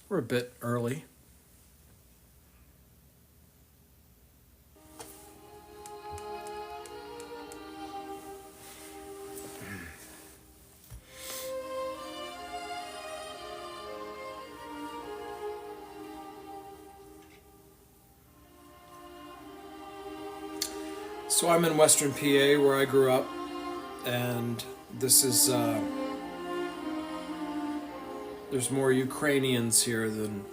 We're a bit early. So I'm in Western PA where I grew up, and this is there's more Ukrainians here than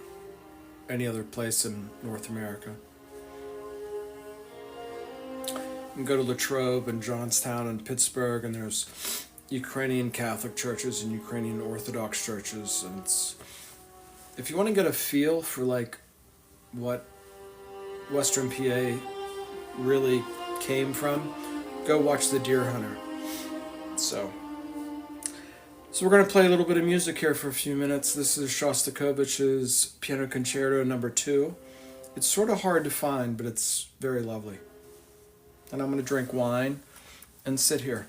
any other place in North America. You can go to Latrobe and Johnstown and Pittsburgh, and there's Ukrainian Catholic churches and Ukrainian Orthodox churches, and if you want to get a feel for like what Western PA really came from, go watch The Deer Hunter. So we're going to play a little bit of music here for a few minutes. This is Shostakovich's Piano Concerto Number 2. It's sort of hard to find, but it's very lovely. And I'm going to drink wine and sit here.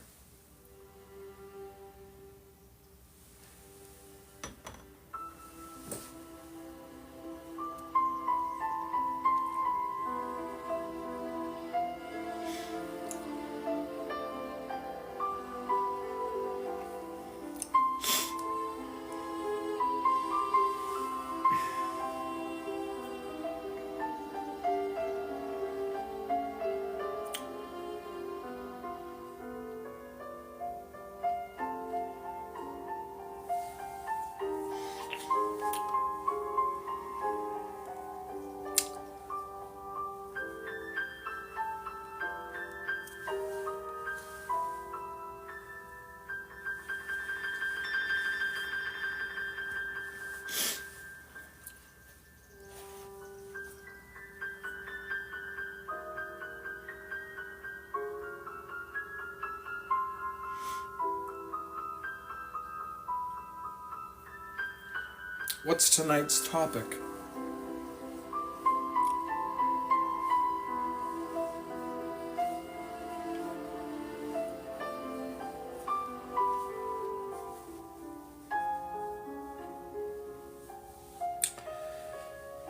What's tonight's topic?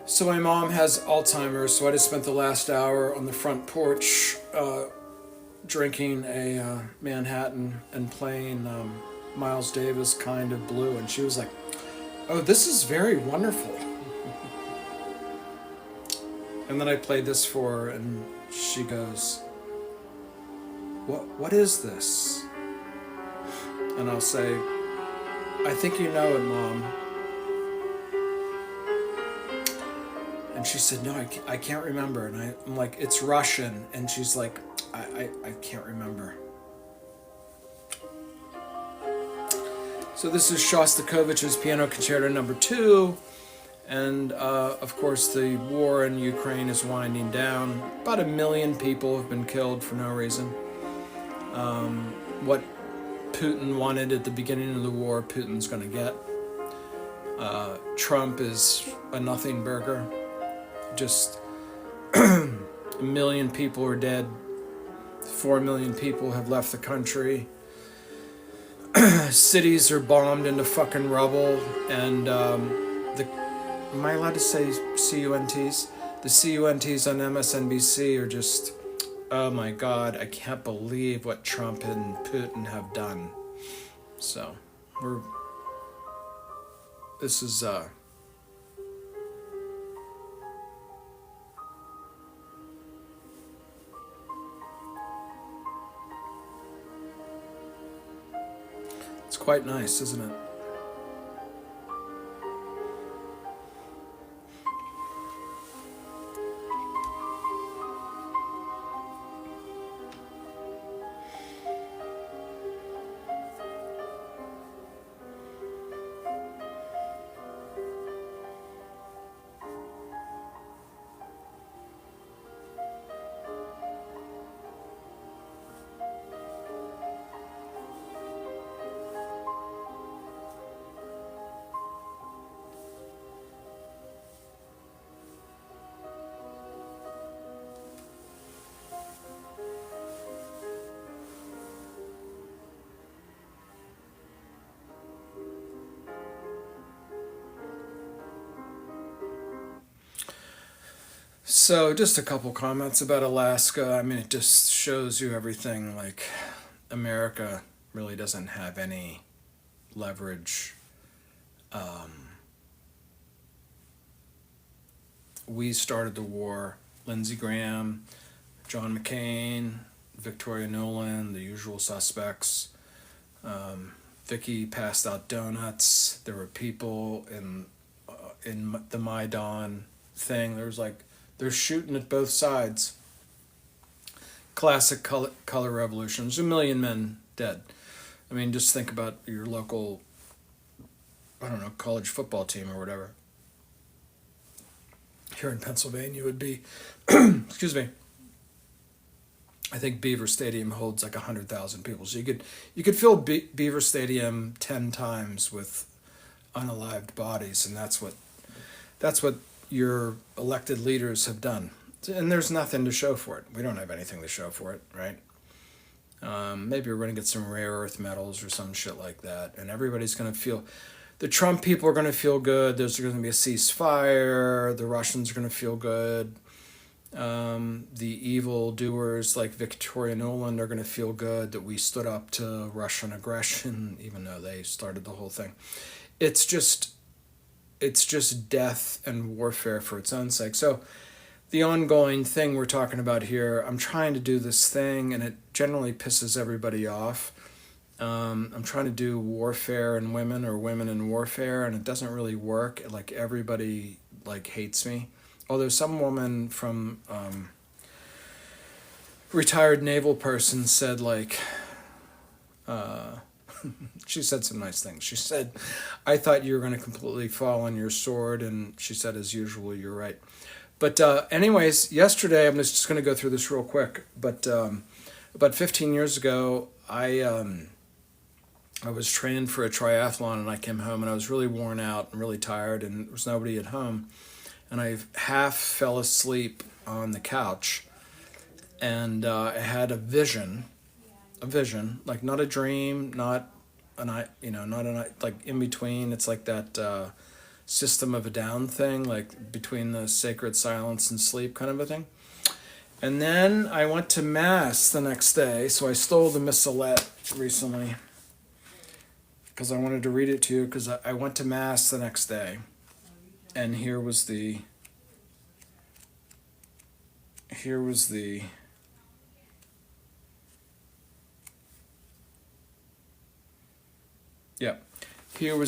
So my mom has Alzheimer's, so I just spent the last hour on the front porch drinking a Manhattan and playing Miles Davis Kind of Blue, and she was like, "Oh, this is very wonderful." And then I played this for her, and she goes, What is this?" And I'll say, "I think you know it, Mom." And she said, "No, I can't remember." And I'm like, "It's Russian." And she's like, I can't remember. So this is Shostakovich's Piano Concerto Number 2. And of course, the war in Ukraine is winding down. About 1 million people have been killed for no reason. What Putin wanted at the beginning of the war, Putin's going to get. Trump is a nothing burger. Just 1 million people are dead. 4 million people have left the country. Cities are bombed into fucking rubble, and am I allowed to say CUNTs? The CUNTs on MSNBC are just, oh my god, I can't believe what Trump and Putin have done. So, this is, it's quite nice, isn't it? So, just a couple comments about Alaska. I mean, it just shows you everything. Like, America really doesn't have any leverage. We started the war. Lindsey Graham, John McCain, Victoria Nuland, the usual suspects. Vicky passed out donuts. There were people in the Maidan thing. There was like they're shooting at both sides. Classic color revolution. There's a million men dead. I mean, just think about your local, I don't know, college football team or whatever. Here in Pennsylvania would be, excuse me. I think Beaver Stadium holds like 100,000 people, so you could fill Beaver Stadium 10 times with unalived bodies, and that's what your elected leaders have done. And there's nothing to show for it. We don't have anything to show for it, right? Maybe we're going to get some rare earth metals or some shit like that, and everybody's going to feel. The Trump people are going to feel good. There's going to be a ceasefire. The Russians are going to feel good. The evil doers like Victoria Nuland are going to feel good that we stood up to Russian aggression, even though they started the whole thing. It's just death and warfare for its own sake. So the ongoing thing we're talking about here, I'm trying to do this thing, and it generally pisses everybody off. I'm trying to do warfare and women or women in warfare, and it doesn't really work. Like, everybody like hates me. Although some woman from retired naval person said like she said some nice things. She said, I thought you were going to completely fall on your sword, and she said, as usual, you're right. But anyways, yesterday, I'm just going to go through this real quick, but about 15 years ago, I was training for a triathlon, and I came home and I was really worn out and really tired, and there was nobody at home. And I half fell asleep on the couch, and I had a vision, like not a dream, not like in between. It's like that System of a Down thing, like between the sacred silence and sleep kind of a thing. And then I went to Mass the next day, so I stole the Missalette recently because I wanted to read it to you, because I went to Mass the next day. And here was the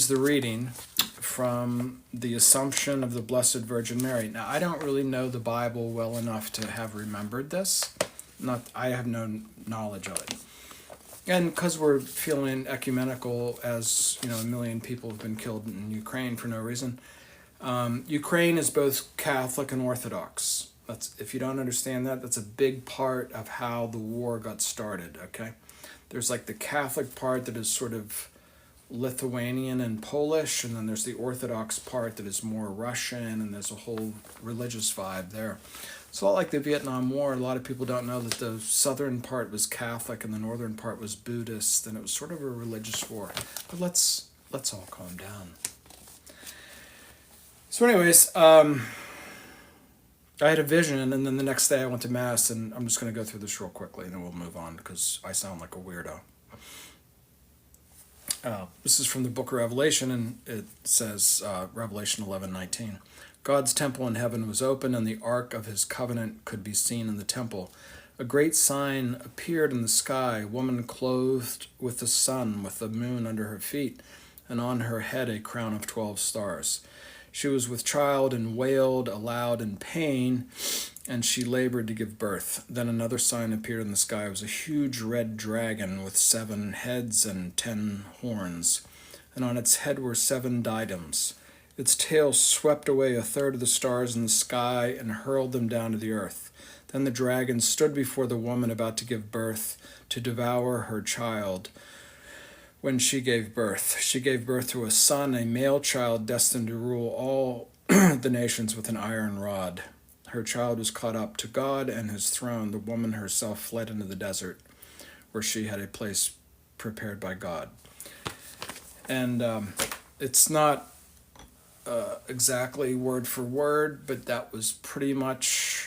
reading from the Assumption of the Blessed Virgin Mary. Now, I don't really know the Bible well enough to have remembered this. I have no knowledge of it. And because we're feeling ecumenical, as you know, 1 million people have been killed in Ukraine for no reason. Ukraine is both Catholic and Orthodox. If you don't understand that, that's a big part of how the war got started, okay? There's like the Catholic part that is sort of Lithuanian and Polish, and then there's the Orthodox part that is more Russian, and there's a whole religious vibe there. It's a lot like the Vietnam War. A lot of people don't know that the southern part was Catholic and the northern part was Buddhist, and it was sort of a religious war. But let's all calm down. So anyways, I had a vision, and then the next day I went to Mass, and I'm just going to go through this real quickly, and then we'll move on, because I sound like a weirdo. This is from the book of Revelation, and it says, Revelation 11:19. God's temple in heaven was open, and the ark of his covenant could be seen in the temple. A great sign appeared in the sky, a woman clothed with the sun, with the moon under her feet, and on her head a crown of 12 stars. She was with child and wailed aloud in pain, and she labored to give birth. Then another sign appeared in the sky. It was a huge red dragon with 7 heads and 10 horns, and on its head were 7 diadems. Its tail swept away a third of the stars in the sky and hurled them down to the earth. Then the dragon stood before the woman about to give birth, to devour her child. When she gave birth to a son, a male child destined to rule all the nations with an iron rod. Her child was caught up to God and his throne. The woman herself fled into the desert, where she had a place prepared by God. And it's not exactly word for word, but that was pretty much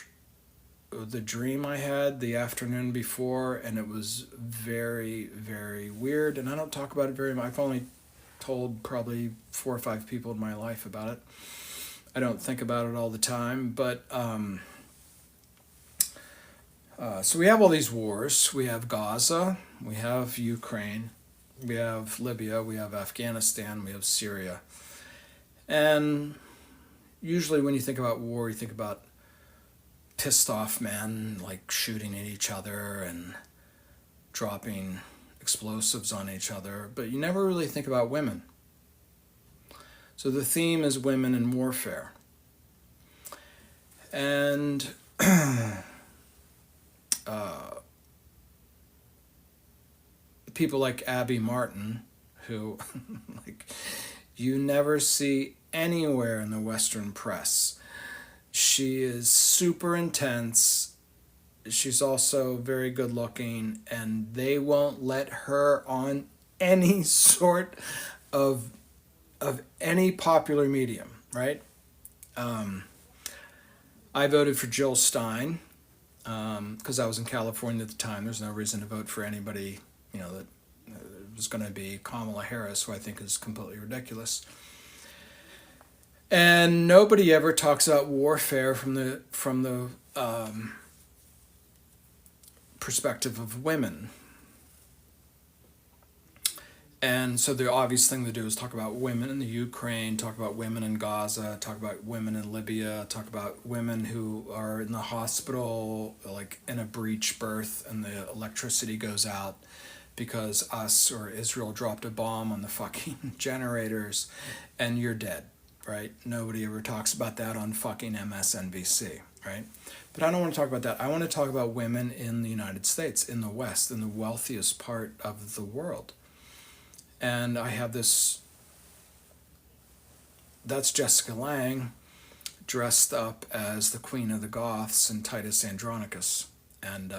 the dream I had the afternoon before, and it was very, very weird. And I don't talk about it very much. I've only told probably 4 or 5 people in my life about it. I don't think about it all the time, but so we have all these wars. We have Gaza, we have Ukraine, we have Libya, we have Afghanistan, we have Syria. And usually when you think about war, you think about pissed off men like shooting at each other and dropping explosives on each other, but you never really think about women. So the theme is women in warfare. And people like Abby Martin, who like you never see anywhere in the Western press. She is super intense. She's also very good looking, and they won't let her on any sort of any popular medium, right? I voted for Jill Stein because I was in California at the time. There's no reason to vote for anybody, that was going to be Kamala Harris, who I think is completely ridiculous. And nobody ever talks about warfare from the perspective of women. And so the obvious thing to do is talk about women in the Ukraine, talk about women in Gaza, talk about women in Libya, talk about women who are in the hospital, like in a breech birth, and the electricity goes out because us or Israel dropped a bomb on the fucking generators, and you're dead, right? Nobody ever talks about that on fucking MSNBC, right? But I don't want to talk about that. I want to talk about women in the United States, in the West, in the wealthiest part of the world. And I have this, that's Jessica Lange dressed up as the Queen of the Goths and Titus Andronicus. And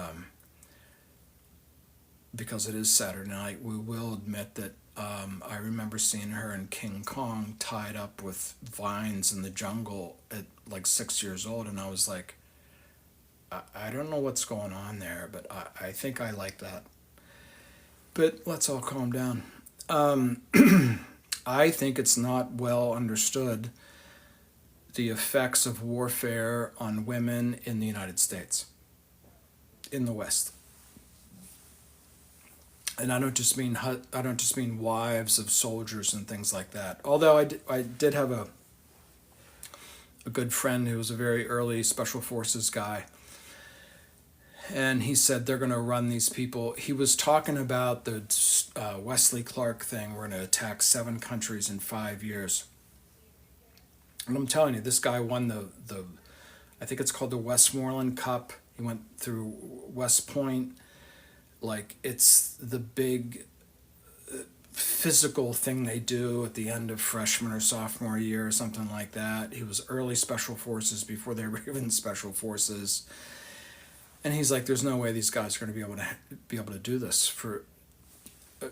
because it is Saturday night, we will admit that I remember seeing her in King Kong tied up with vines in the jungle at like 6 years old. And I was like, I don't know what's going on there, but I think I like that. But let's all calm down. I think it's not well understood the effects of warfare on women in the United States, in the West. And I don't just mean wives of soldiers and things like that. Although I did have a good friend who was a very early Special Forces guy. And he said they're going to run these people. He was talking about the Wesley Clark thing. We're going to attack 7 countries in 5 years. And I'm telling you, this guy won the I think it's called the Westmoreland Cup. He went through West Point. Like, it's the big physical thing they do at the end of freshman or sophomore year or something like that. He was early Special Forces before they were even Special Forces. And he's like, there's no way these guys are going to be able to do this for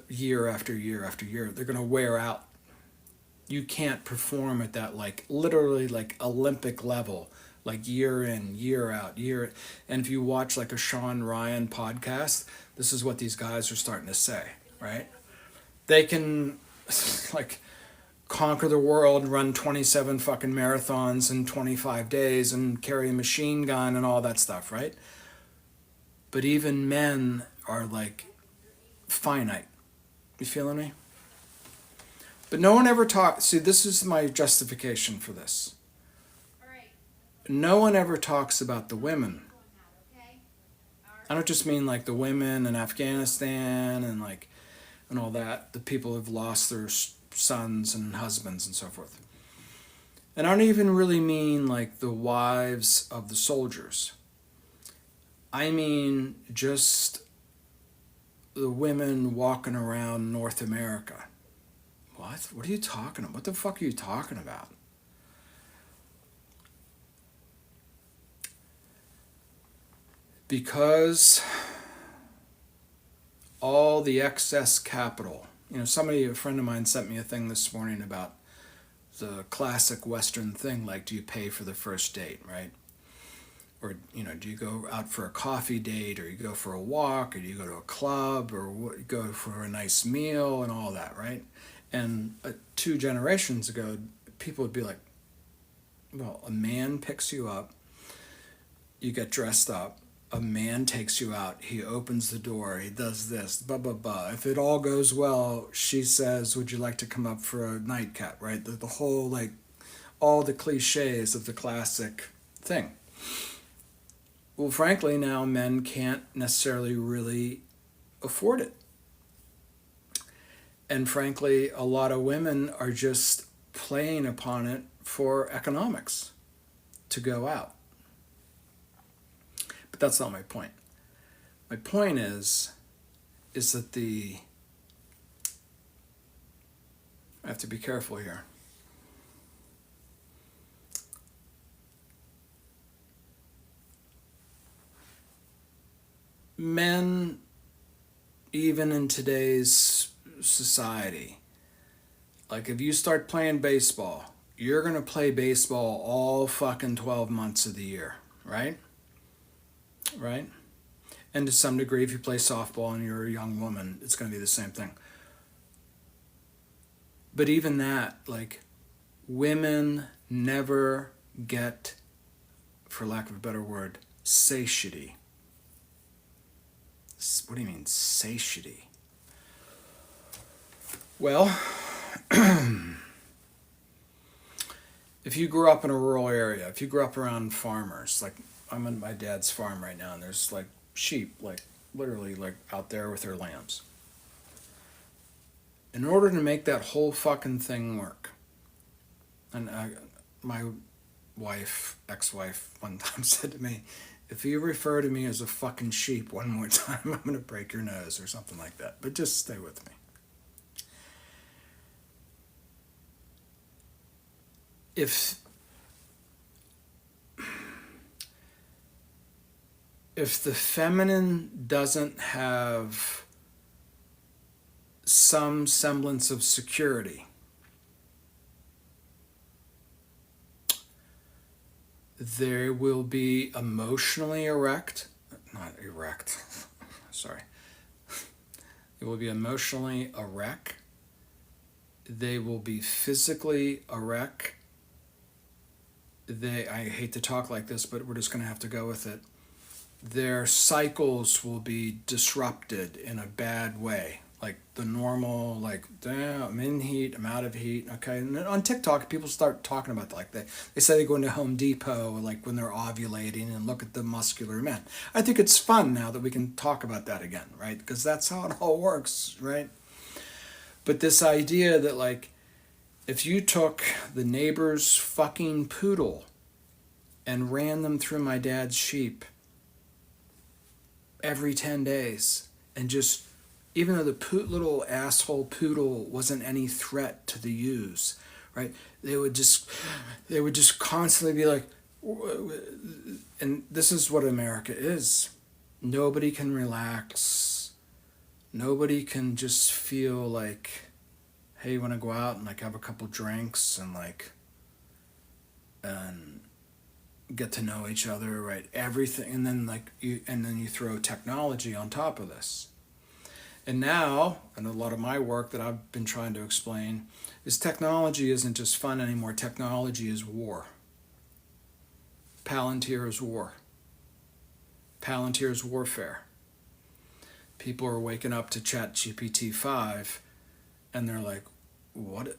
year after year after year. They're going to wear out. You can't perform at that, like, literally, like, Olympic level, like, year in, year out, year. And if you watch, like, a Sean Ryan podcast, this is what these guys are starting to say, right? They can, like, conquer the world, run 27 fucking marathons in 25 days and carry a machine gun and all that stuff, right? But even men are, like, finite. You feeling me? But no one ever talks. See, this is my justification for this. No one ever talks about the women. I don't just mean like the women in Afghanistan and like and all that. The people who've lost their sons and husbands and so forth. And I don't even really mean like the wives of the soldiers. I mean just the women walking around North America. What? What are you talking about? What the fuck are you talking about? Because all the excess capital, a friend of mine sent me a thing this morning about the classic Western thing, like, do you pay for the first date, right? Or, do you go out for a coffee date, or you go for a walk, or do you go to a club, or go for a nice meal and all that, right? And 2 generations ago, people would be like, well, a man picks you up, you get dressed up, a man takes you out, he opens the door, he does this, blah, blah, blah. If it all goes well, she says, would you like to come up for a nightcap, right? The whole, like, all the cliches of the classic thing. Well, frankly, now men can't necessarily really afford it. And frankly, a lot of women are just playing upon it for economics to go out. But that's not my point. My point is that I have to be careful here. Men, even in today's society, like if you start playing baseball, you're going to play baseball all fucking 12 months of the year, right? Right? And to some degree, if you play softball and you're a young woman, it's going to be the same thing. But even that, like, women never get, for lack of a better word, satiety. What do you mean, satiety? Well, if you grew up in a rural area, if you grew up around farmers, like I'm on my dad's farm right now, and there's like sheep, like literally like out there with their lambs. In order to make that whole fucking thing work, and my ex-wife, one time said to me, if you refer to me as a fucking sheep one more time, I'm going to break your nose or something like that. But just stay with me. If the feminine doesn't have some semblance of security, there will be emotionally sorry. It will be emotionally a wreck. They will be physically a wreck. I hate to talk like this, but we're just going to have to go with it. Their cycles will be disrupted in a bad way. Like the normal, like, damn, I'm in heat, I'm out of heat, okay? And on TikTok, people start talking about that. Like they say they go into Home Depot, like when they're ovulating, and look at the muscular men. I think it's fun now that we can talk about that again, right? Because that's how it all works, right? But this idea that, like, if you took the neighbor's fucking poodle and ran them through my dad's sheep every 10 days, and just, even though the little asshole poodle wasn't any threat to the ewes, right? They would just constantly be like, and this is what America is. Nobody can relax. Nobody can just feel like, hey, you want to go out and like have a couple drinks and like, and get to know each other, right? Everything, and then you throw technology on top of this. And now, and a lot of my work that I've been trying to explain, is technology isn't just fun anymore. Technology is war. Palantir is war. Palantir is warfare. People are waking up to ChatGPT-5, and they're like, what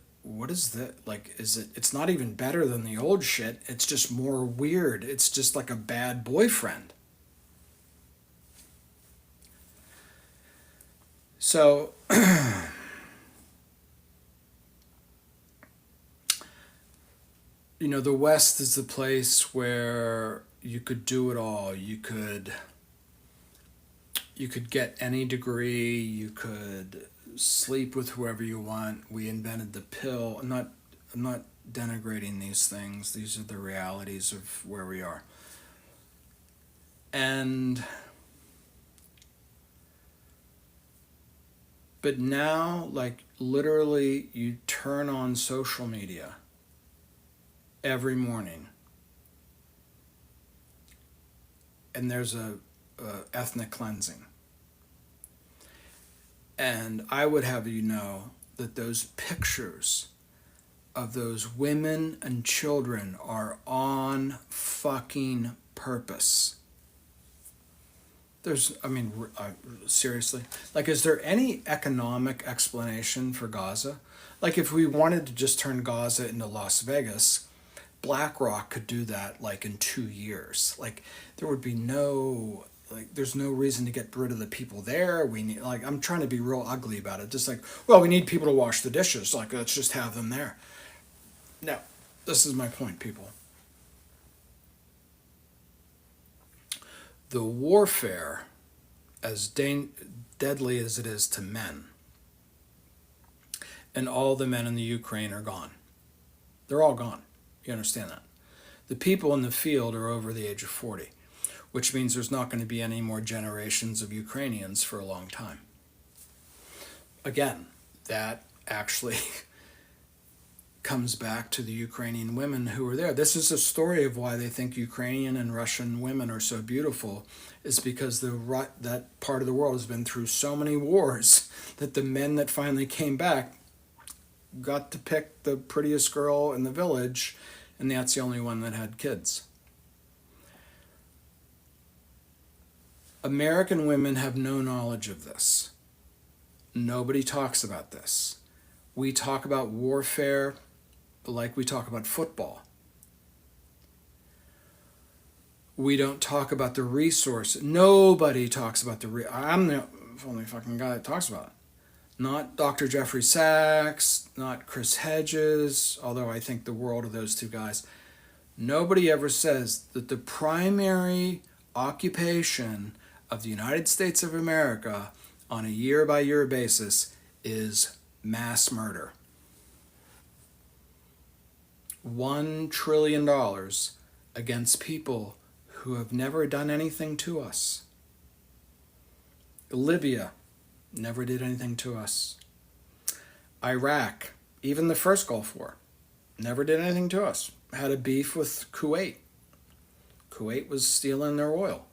is that? Like, it's not even better than the old shit. It's just more weird. It's just like a bad boyfriend. So, the West is the place where you could do it all. You could get any degree. You could sleep with whoever you want. We invented the pill. I'm not denigrating these things. These are the realities of where we are. But now, like, literally, you turn on social media every morning, and there's a ethnic cleansing. And I would have you know that those pictures of those women and children are on fucking purpose. Seriously, like, is there any economic explanation for Gaza? Like, if we wanted to just turn Gaza into Las Vegas, BlackRock could do that like in 2 years. Like, there would be no, like, there's no reason to get rid of the people there. We need, like, I'm trying to be real ugly about it. Just like, well, we need people to wash the dishes. Like, let's just have them there. No, this is my point, people. The warfare, as deadly as it is to men, and all the men in the Ukraine are gone. They're all gone. You understand that? The people in the field are over the age of 40, which means there's not going to be any more generations of Ukrainians for a long time. Again, that actually comes back to the Ukrainian women who were there. This is a story of why they think Ukrainian and Russian women are so beautiful, is because that part of the world has been through so many wars that the men that finally came back got to pick the prettiest girl in the village, and that's the only one that had kids. American women have no knowledge of this. Nobody talks about this. We talk about warfare like we talk about football. We don't talk about the resource. Nobody talks about I'm the only fucking guy that talks about it. Not Dr. Jeffrey Sachs, not Chris Hedges, although I think the world of those two guys. Nobody ever says that the primary occupation of the United States of America on a year-by-year basis is mass murder. $1 trillion against people who have never done anything to us. Libya never did anything to us. Iraq, even the first Gulf War, never did anything to us. Had a beef with Kuwait. Kuwait was stealing their oil.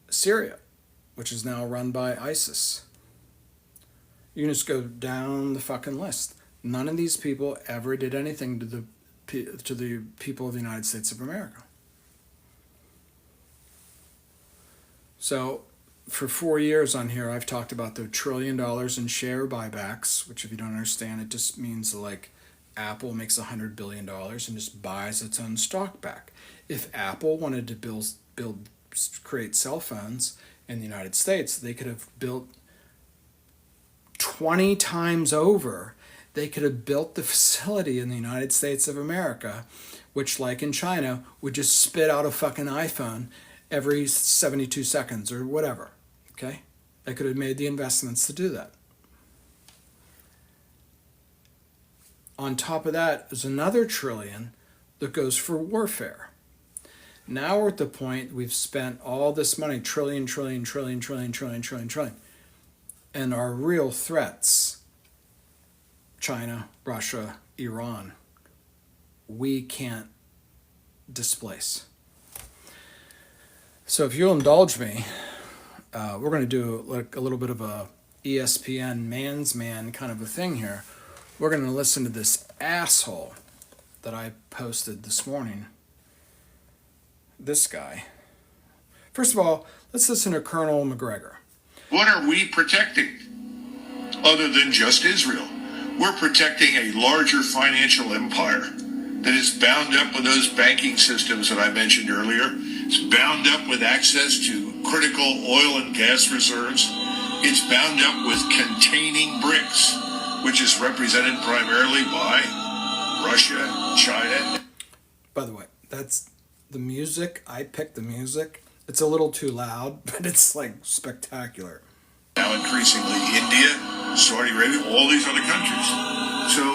Syria, which is now run by ISIS. You can just go down the fucking list. None of these people ever did anything to the people of the United States of America. So, for 4 years on here, I've talked about the $1 trillion in share buybacks, which, if you don't understand, it just means like Apple makes $100 billion and just buys its own stock back. If Apple wanted to create cell phones in the United States, they could have built 20 times over. They could have built the facility in the United States of America, which, like in China, would just spit out a fucking iPhone every 72 seconds or whatever. Okay? They could have made the investments to do that. On top of that is another $1 trillion that goes for warfare. Now we're at the point we've spent all this money, trillion, and our real threats, China, Russia, Iran, we can't displace. So if you'll indulge me, we're going to do like a little bit of a ESPN man's man kind of a thing here. We're going to listen to this asshole that I posted this morning. This guy. First of all, let's listen to Colonel McGregor. What are we protecting other than just Israel? We're protecting a larger financial empire that is bound up with those banking systems that I mentioned earlier. It's bound up with access to critical oil and gas reserves. It's bound up with containing BRICS, which is represented primarily by Russia, China. By the way, that's the music. I picked the music. It's a little too loud, but it's like spectacular. Now increasingly India, Saudi Arabia, all these other countries. So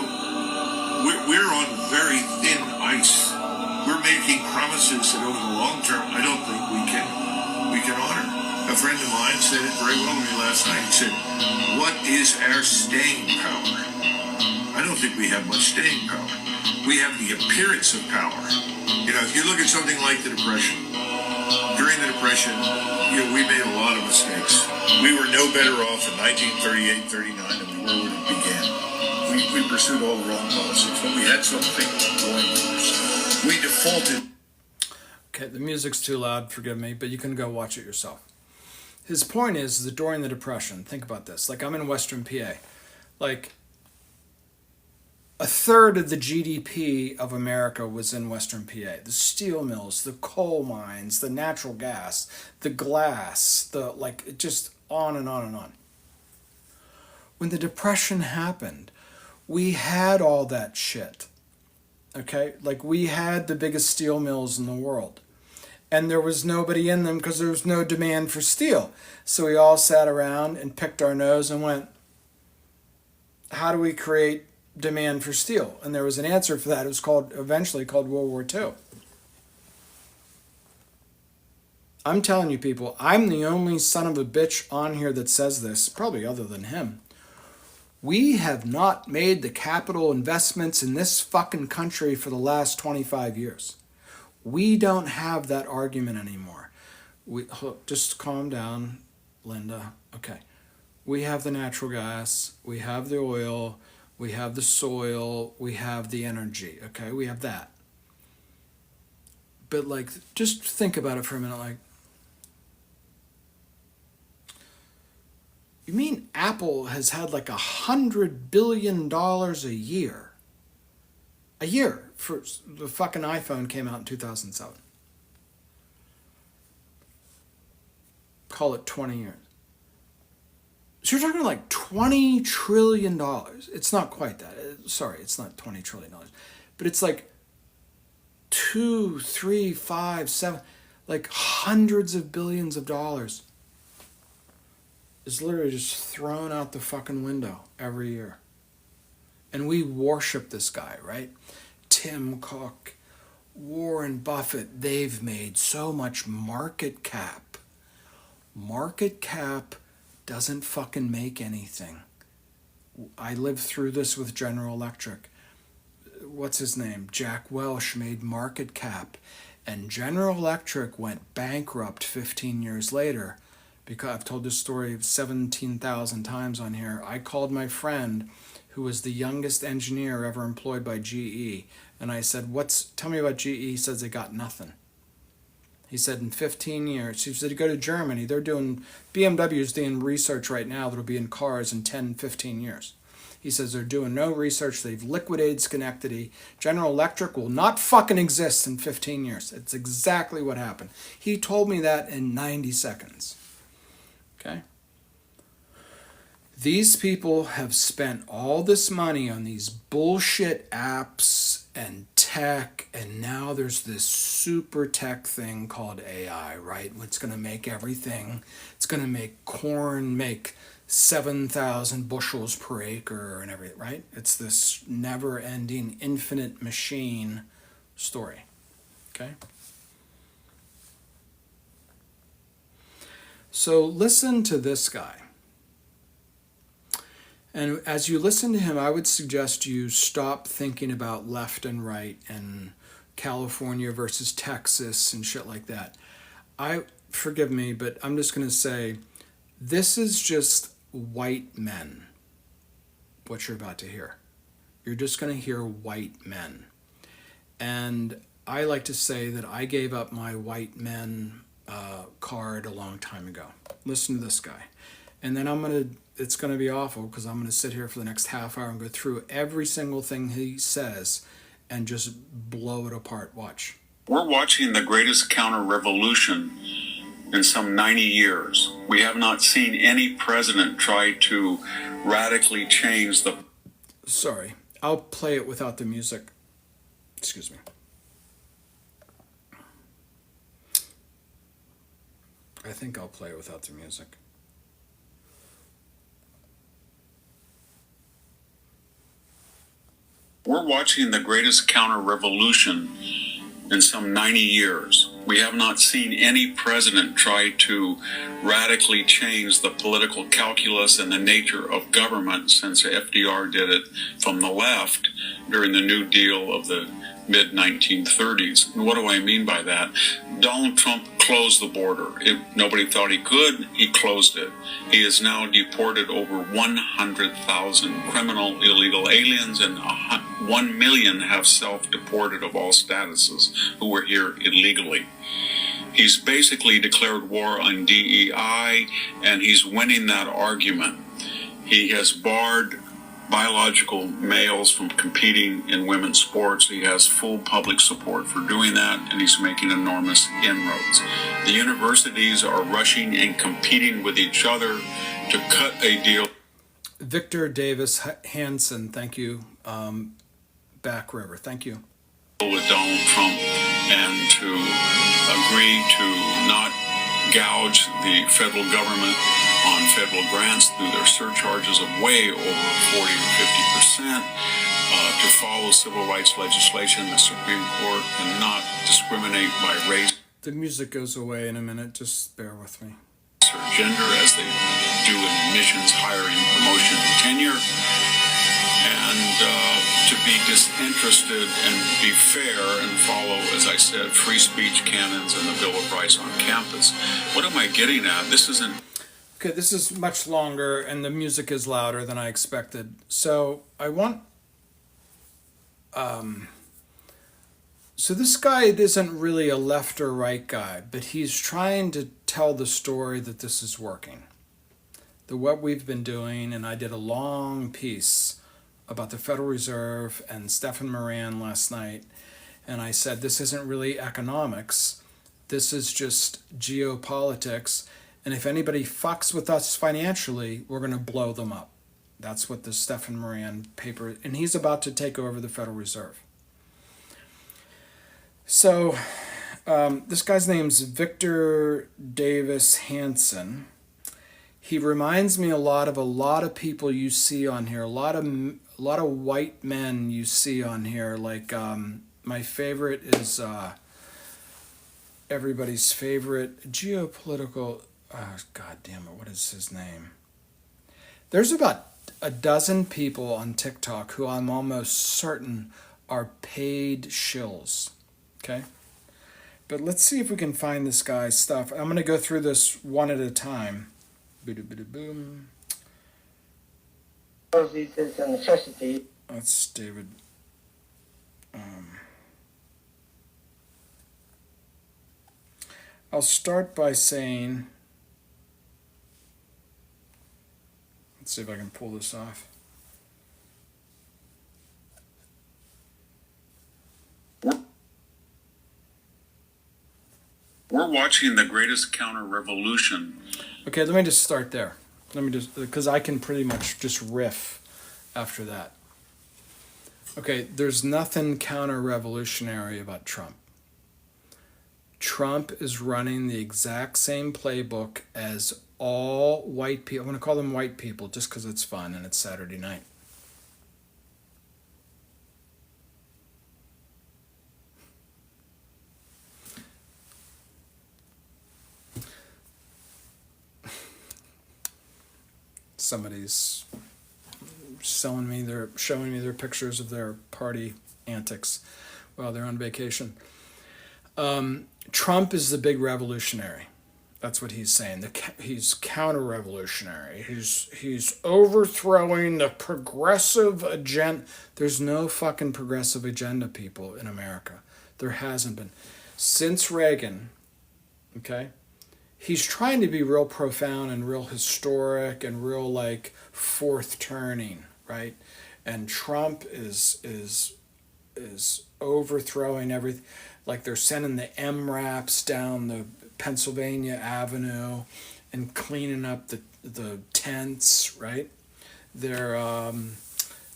we're on very thin ice. We're making promises that over the long term I don't think we can honor. A friend of mine said it very well to me last night. He said, "What is our staying power?" I don't think we have much staying power. we have the appearance of power. You know, if you look at something like the Depression, during the Depression, you know, we made a lot of mistakes. We were no better off in 1938, 39 than we were when it began. We pursued all the wrong policies, but we had something going for us. We defaulted. Okay, the music's too loud, forgive me, but you can go watch it yourself. His point is that during the Depression, think about this, like I'm in Western PA, like a third of the GDP of America was in Western PA. The steel mills, the coal mines, the natural gas, the glass, the like, just on and on and on. When the Depression happened, we had all that shit. Okay? Like we had the biggest steel mills in the world. And there was nobody in them because there was no demand for steel. So we all sat around and picked our nose and went, how do we create demand for steel? And there was an answer for that. It was eventually called World War II. I'm telling you people, I'm the only son of a bitch on here that says this, probably other than him. We have not made the capital investments in this fucking country for the last 25 years. We don't have that argument anymore. Just calm down, Linda. Okay. We have the natural gas, we have the oil, we have the soil, we have the energy. Okay, we have that. But like, just think about it for a minute. Like, you mean Apple has had like $100 billion a year? A year for the fucking iPhone came out in 2007. Call it 20 years. So you're talking like $20 trillion. It's not quite that. Sorry, it's not $20 trillion. But it's like 2, 3, 5, 7, like hundreds of billions of dollars is literally just thrown out the fucking window every year. And we worship this guy, right? Tim Cook, Warren Buffett, they've made so much market cap. Market cap doesn't fucking make anything. I lived through this with General Electric. What's his name? Jack Welch made market cap. And General Electric went bankrupt 15 years later. Because I've told this story 17,000 times on here. I called my friend who was the youngest engineer ever employed by GE. And I said, tell me about GE. He says they got nothing. He said in 15 years, he said, go to Germany. BMW's doing research right now that'll be in cars in 10, 15 years. He says they're doing no research. They've liquidated Schenectady. General Electric will not fucking exist in 15 years. It's exactly what happened. He told me that in 90 seconds. Okay? These people have spent all this money on these bullshit apps and tech, and now there's this super tech thing called AI, right? It's going to make everything. It's going to make corn make 7,000 bushels per acre and everything, right? It's this never-ending, infinite machine story, okay? So listen to this guy. And as you listen to him, I would suggest you stop thinking about left and right and California versus Texas and shit like that. Forgive me, but I'm just going to say, this is just white men, what you're about to hear. You're just going to hear white men. And I like to say that I gave up my white men card a long time ago. Listen to this guy. And then it's going to be awful because I'm going to sit here for the next half hour and go through every single thing he says and just blow it apart. Watch. We're watching the greatest counter-revolution in some 90 years. We have not seen any president try to radically change the... Sorry, I'll play it without the music. Excuse me. I think I'll play it without the music. We're watching the greatest counter-revolution in some 90 years. We have not seen any president try to radically change the political calculus and the nature of government since FDR did it from the left during the New Deal of the mid 1930s. And what do I mean by that? Donald Trump closed the border. Nobody thought he could. He closed it. He has now deported over 100,000 criminal illegal aliens, and 1 million have self-deported of all statuses who were here illegally. He's basically declared war on DEI, and he's winning that argument. He has barred biological males from competing in women's sports. He has full public support for doing that, and he's making enormous inroads. The universities are rushing and competing with each other to cut a deal. Victor Davis Hanson, thank you. Back River, thank you. With Donald Trump, and to agree to not gouge the federal government on federal grants through their surcharges of way over 40 or 50%, to follow civil rights legislation in the Supreme Court, and not discriminate by race. The music goes away in a minute, just bear with me. Or gender, as they do in admissions, hiring, promotion, and tenure. And to be disinterested and be fair and follow, as I said, free speech canons and the Bill of Rights on campus. What am I getting at? This isn't... Okay, this is much longer, and the music is louder than I expected. So I want... So this guy isn't really a left or right guy, but he's trying to tell the story that this is working. What we've been doing, and I did a long piece about the Federal Reserve and Stefan Moran last night, and I said this isn't really economics, this is just geopolitics, and if anybody fucks with us financially, we're going to blow them up. That's what the Stefan Moran paper, and he's about to take over the Federal Reserve. So this guy's name's Victor Davis Hanson. He reminds me a lot of people you see on here, a lot of white men you see on here. Like my favorite is everybody's favorite geopolitical. God damn it! What is his name? There's about a dozen people on TikTok who I'm almost certain are paid shills. Okay, but let's see if we can find this guy's stuff. I'm gonna go through this one at a time. Boom. This is a necessity. That's David. I'll start by saying, let's see if I can pull this off. We're watching the greatest counter-revolution. Okay, let me just start there. Because I can pretty much just riff after that. Okay, there's nothing counter-revolutionary about Trump. Trump is running the exact same playbook as all white people. I'm going to call them white people just because it's fun and it's Saturday night. Somebody's showing me their pictures of their party antics while they're on vacation. Trump is the big revolutionary. That's what he's saying. He's counter-revolutionary. He's overthrowing the progressive agenda. There's no fucking progressive agenda, people, in America. There hasn't been. Since Reagan, okay? He's trying to be real profound and real historic and real like fourth turning, right? And Trump is overthrowing everything. Like they're sending the MRAPs down the Pennsylvania Avenue and cleaning up the tents, right? They're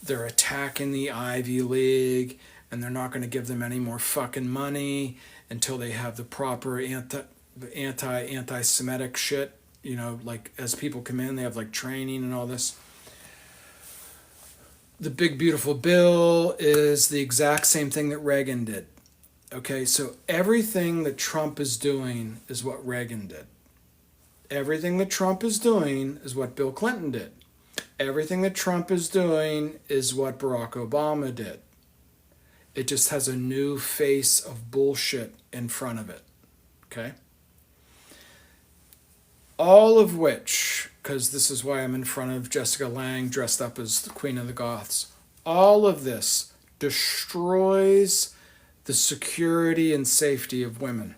attacking the Ivy League, and they're not going to give them any more fucking money until they have the proper anti-Semitic shit, you know, like as people come in, they have like training and all this. The big beautiful bill is the exact same thing that Reagan did. Okay, so everything that Trump is doing is what Reagan did. Everything that Trump is doing is what Bill Clinton did. Everything that Trump is doing is what Barack Obama did. It just has a new face of bullshit in front of it. Okay? All of which, because this is why I'm in front of Jessica Lange dressed up as the Queen of the Goths, all of this destroys the security and safety of women.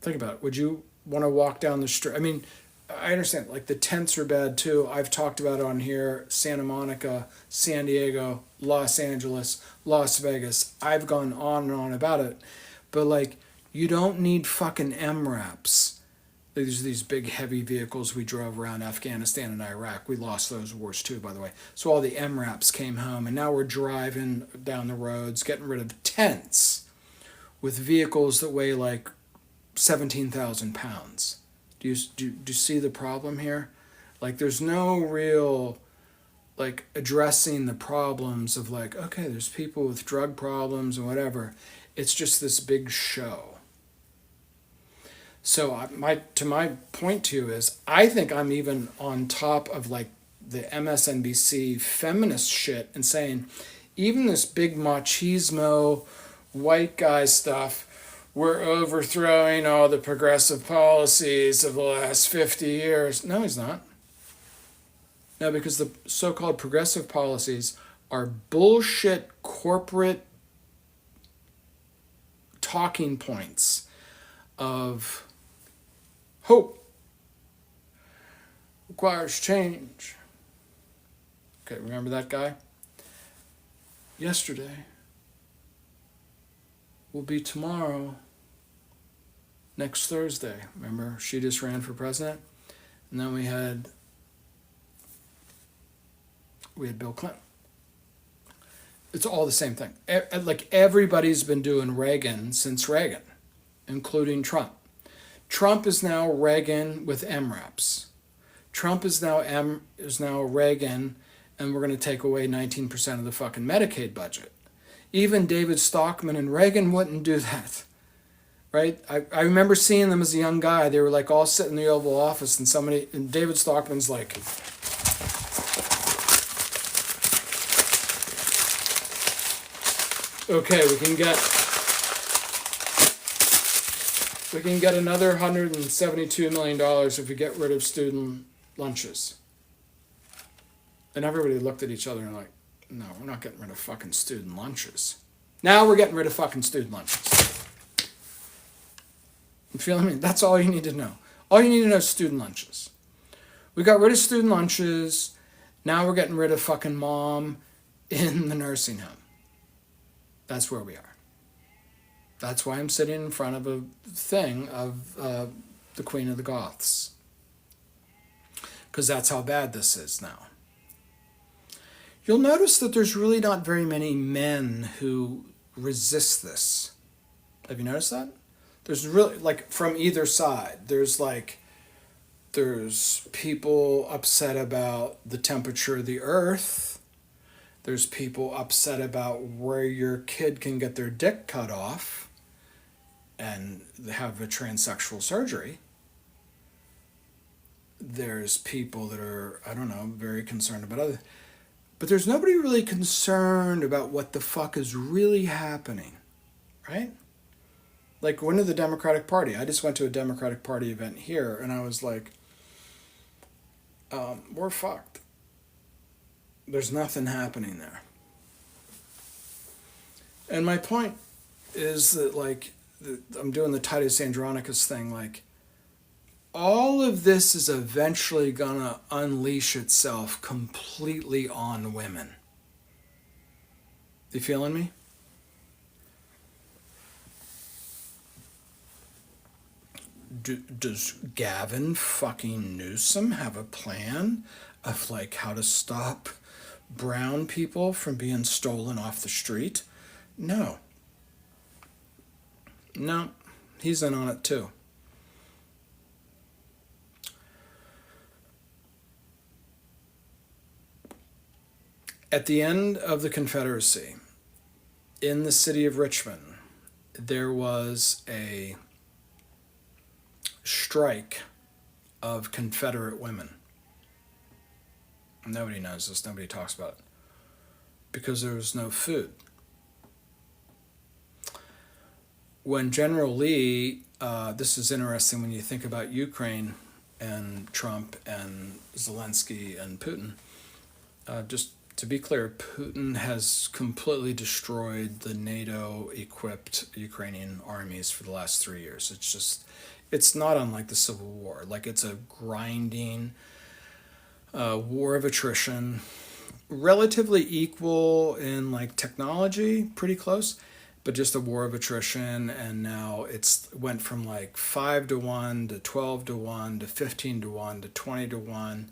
Think about it. Would you want to walk down the street? I mean, I understand, like, the tents are bad too. I've talked about it on here. Santa Monica, San Diego, Los Angeles, Las Vegas. I've gone on and on about it. But, like, you don't need fucking MRAPs. These are these big heavy vehicles we drove around Afghanistan and Iraq. We lost those wars too, by the way. So all the MRAPs came home, and now we're driving down the roads, getting rid of tents with vehicles that weigh like 17,000 pounds. Do you see the problem here? Like, there's no real, like, addressing the problems of, like, okay, there's people with drug problems and whatever. It's just this big show. So my point to you is, I think I'm even on top of, like, the MSNBC feminist shit and saying, even this big machismo white guy stuff, we're overthrowing all the progressive policies of the last 50 years. No, he's not. No, because the so-called progressive policies are bullshit corporate talking points of hope requires change. Okay, remember that guy? Yesterday will be tomorrow. Next Thursday. Remember, she just ran for president? And then we had Bill Clinton. It's all the same thing. Like, everybody's been doing Reagan since Reagan, including Trump. Trump is now Reagan with MRAPs. Trump is now Reagan, and we're going to take away 19% of the fucking Medicaid budget. Even David Stockman and Reagan wouldn't do that. Right? I remember seeing them as a young guy. They were like all sitting in the Oval Office, and David Stockman's like, okay, we can get another $172 million if we get rid of student lunches. And everybody looked at each other and like, no, we're not getting rid of fucking student lunches. Now we're getting rid of fucking student lunches. You feel me? That's all you need to know. All you need to know is student lunches. We got rid of student lunches. Now we're getting rid of fucking mom in the nursing home. That's where we are. That's why I'm sitting in front of a thing of the Queen of the Goths. Because that's how bad this is now. You'll notice that there's really not very many men who resist this. Have you noticed that? There's really, like, from either side. There's people upset about the temperature of the earth. There's people upset about where your kid can get their dick cut off and have a transsexual surgery. There's people that are, I don't know, very concerned about other. But there's nobody really concerned about what the fuck is really happening, right? Like, when did the Democratic Party? I just went to a Democratic Party event here, and I was like, we're fucked. There's nothing happening there. And my point is that, like, I'm doing the Titus Andronicus thing, like, all of this is eventually gonna unleash itself completely on women. You feeling me? Does Gavin fucking Newsom have a plan of, like, how to stop brown people from being stolen off the street? No. No, he's in on it too. At the end of the Confederacy, in the city of Richmond, there was a strike of Confederate women. Nobody knows this. Nobody talks about it. because there was no food. When General Lee, this is interesting when you think about Ukraine and Trump and Zelensky and Putin. Just to be clear, Putin has completely destroyed the NATO-equipped Ukrainian armies for the last 3 years. It's not unlike the Civil War. Like, it's a grinding war of attrition, relatively equal in like technology, pretty close, but just a war of attrition. And now it's went from like 5-1 to 12-1 to 15-1 to 20-1.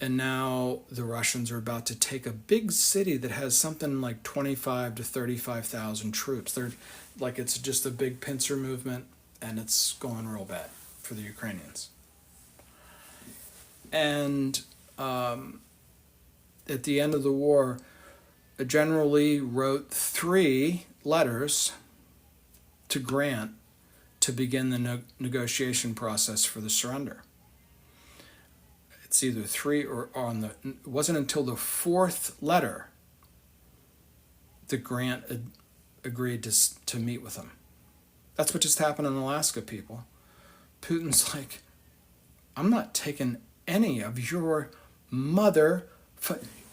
And now the Russians are about to take a big city that has something like 25 to 35,000 troops. They're like, it's just a big pincer movement, and it's going real bad for the Ukrainians. And at the end of the war, General Lee wrote 3 letters to Grant to begin the negotiation process for the surrender. It's either 3 or it wasn't until the 4th letter that Grant agreed to meet with him. That's what just happened in Alaska, people. Putin's like, I'm not taking any of your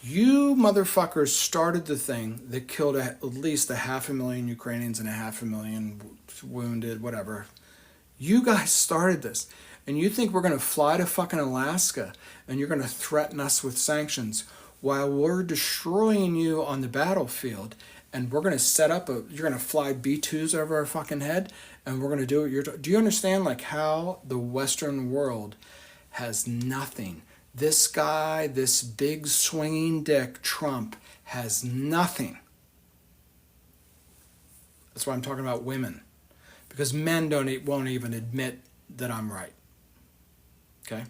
you motherfuckers started the thing that killed at least 500,000 Ukrainians and 500,000 wounded, whatever. You guys started this. And you think we're going to fly to fucking Alaska and you're going to threaten us with sanctions while we're destroying you on the battlefield, and we're going to set up you're going to fly B-2s over our fucking head, and we're going to do what do you understand like how the Western world has nothing? This guy, this big swinging dick, Trump, has nothing. That's why I'm talking about women. Because men won't even admit that I'm right. Okay?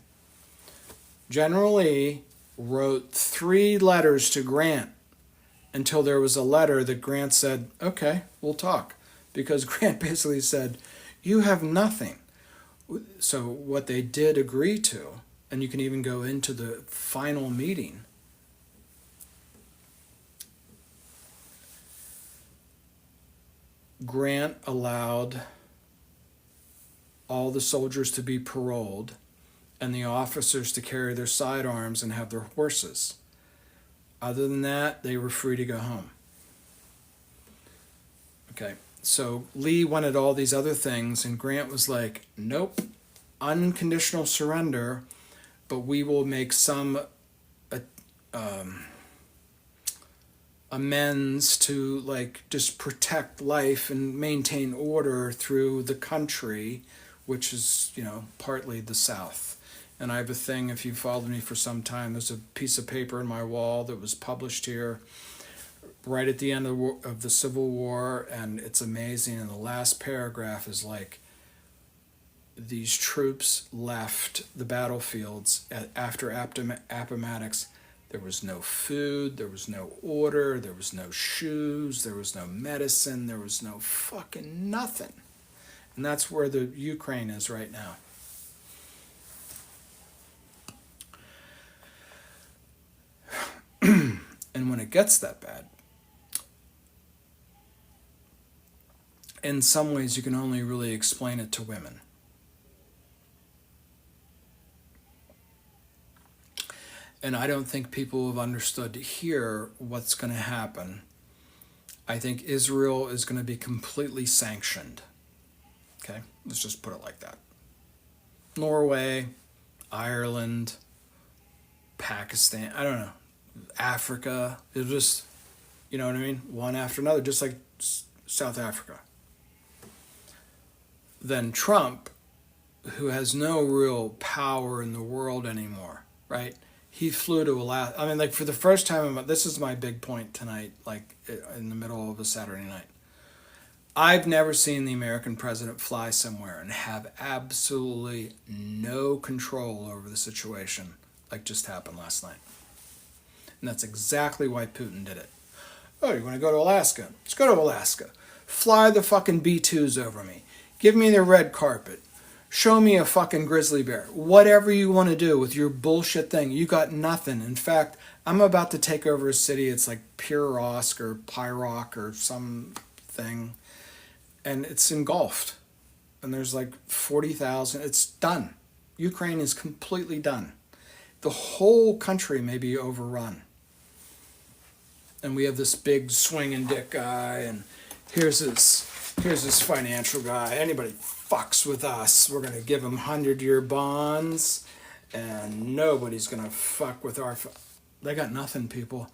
General Lee wrote 3 letters to Grant until there was a letter that Grant said, okay, we'll talk. Because Grant basically said, you have nothing. So what they did agree to, and you can even go into the final meeting, Grant allowed all the soldiers to be paroled and the officers to carry their sidearms and have their horses. Other than that, they were free to go home. Okay, so Lee wanted all these other things, and Grant was like, nope, unconditional surrender, but we will make some amends to like just protect life and maintain order through the country, which is, partly the South. And I have a thing, if you followed me for some time, there's a piece of paper in my wall that was published here right at the end of the Civil War, and it's amazing. And the last paragraph is like, these troops left the battlefields after Appomattox. There was no food, there was no order, there was no shoes, there was no medicine, there was no fucking nothing. And that's where the Ukraine is right now. And when it gets that bad, in some ways you can only really explain it to women. And I don't think people have understood here what's going to happen. I think Israel is going to be completely sanctioned. Okay, let's just put it like that. Norway, Ireland, Pakistan, I don't know, Africa, it's just, you know what I mean? One after another, just like South Africa. Then Trump, who has no real power in the world anymore, right? He flew to Alaska. I mean, like, for the first time, this is my big point tonight, like, in the middle of a Saturday night. I've never seen the American president fly somewhere and have absolutely no control over the situation, like just happened last night. And that's exactly why Putin did it. Oh, you're going to go to Alaska? Let's go to Alaska. Fly the fucking B-2s over me. Give me the red carpet. Show me a fucking grizzly bear. Whatever you want to do with your bullshit thing, you got nothing. In fact, I'm about to take over a city. It's like Pyrosk or Pyrock or something. And it's engulfed. And there's like 40,000. It's done. Ukraine is completely done. The whole country may be overrun. And we have this big swinging dick guy, and here's this financial guy. Anybody fucks with us, we're gonna give him 100-year bonds, and nobody's gonna fuck with our. They got nothing, people.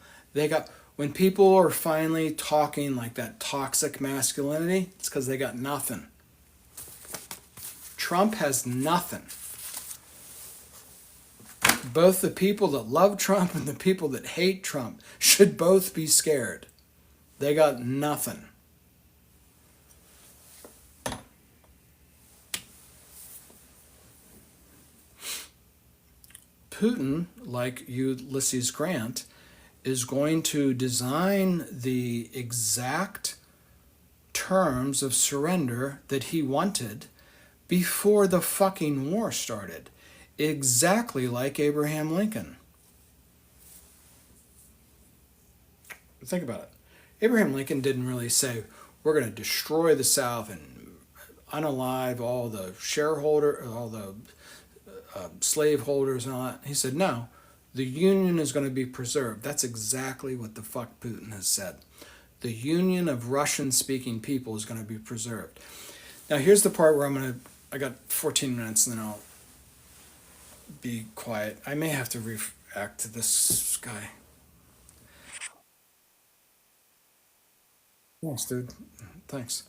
When people are finally talking like that toxic masculinity, it's because they got nothing. Trump has nothing. Both the people that love Trump and the people that hate Trump should both be scared. They got nothing. Putin, like Ulysses Grant, is going to design the exact terms of surrender that he wanted before the fucking war started. Exactly like Abraham Lincoln. Think about it. Abraham Lincoln didn't really say, we're going to destroy the South and unalive all the slave holders and all that. He said, no, the Union is going to be preserved. That's exactly what the fuck Putin has said. The union of Russian-speaking people is going to be preserved. Now, here's the part where I got 14 minutes and then I'll be quiet. I may have to react to this guy. Thanks, dude. Thanks.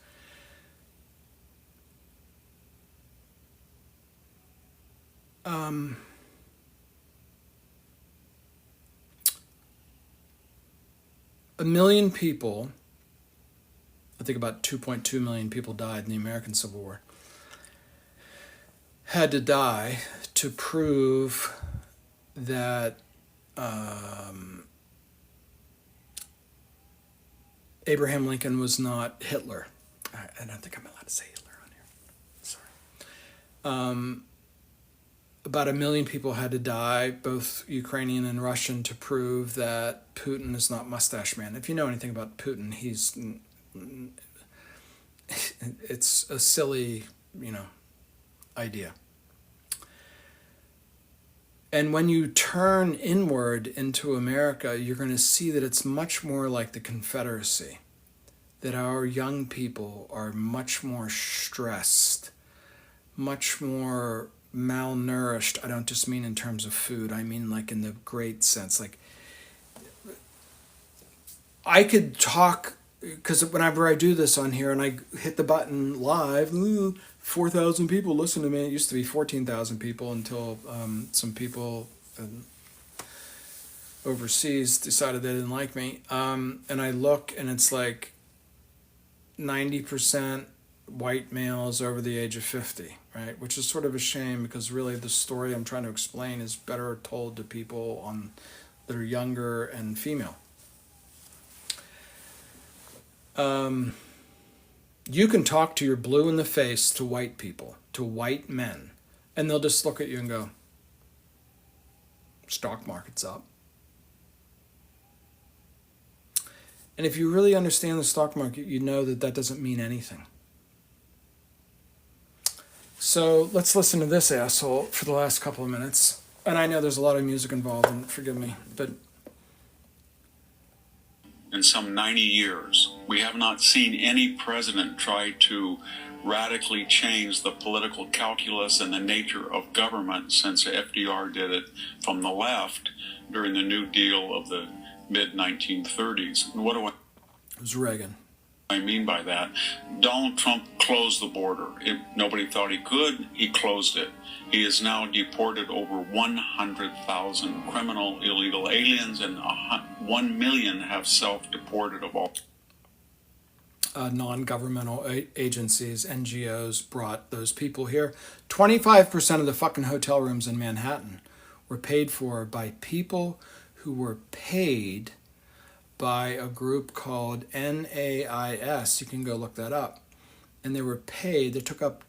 A million people, I think about 2.2 million people died in the American Civil War, had to die to prove that Abraham Lincoln was not Hitler. I don't think I'm allowed to say Hitler on here. Sorry. About 1 million people had to die, both Ukrainian and Russian, to prove that Putin is not Mustache Man. If you know anything about Putin, it's a silly, idea. And when you turn inward into America, you're going to see that it's much more like the Confederacy, that our young people are much more stressed, much more malnourished. I don't just mean in terms of food. I mean like in the great sense. Like, I could talk, because whenever I do this on here and I hit the button live, 4,000 people listen to me. It used to be 14,000 people until some people overseas decided they didn't like me. And I look and it's like 90% white males over the age of 50, right? Which is sort of a shame, because really the story I'm trying to explain is better told to people that are younger and female. You can talk to your blue in the face to white people, to white men, and they'll just look at you and go, stock market's up. And if you really understand the stock market, you know that doesn't mean anything. So let's listen to this asshole for the last couple of minutes. And I know there's a lot of music involved, and forgive me, but in some 90 years, we have not seen any president try to radically change the political calculus and the nature of government since FDR did it from the left during the New Deal of the mid-1930s. And what do it was Reagan. I mean by that? Donald Trump closed the border. Nobody thought he could. He closed it. He has now deported over 100,000 criminal illegal aliens, and 1 million have self-deported of all. Non-governmental agencies, NGOs, brought those people here. 25% of the fucking hotel rooms in Manhattan were paid for by people who were paid by a group called NAIS. You can go look that up. And they were paid, they took up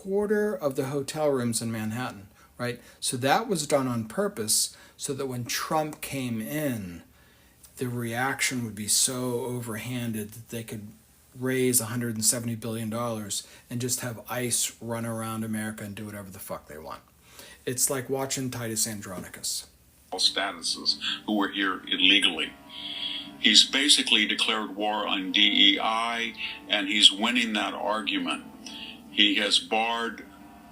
quarter of the hotel rooms in Manhattan, right? So that was done on purpose so that when Trump came in, the reaction would be so overhanded that they could raise $170 billion and just have ICE run around America and do whatever the fuck they want. It's like watching Titus Andronicus. Statuses who were here illegally. He's basically declared war on DEI, and he's winning that argument. He has barred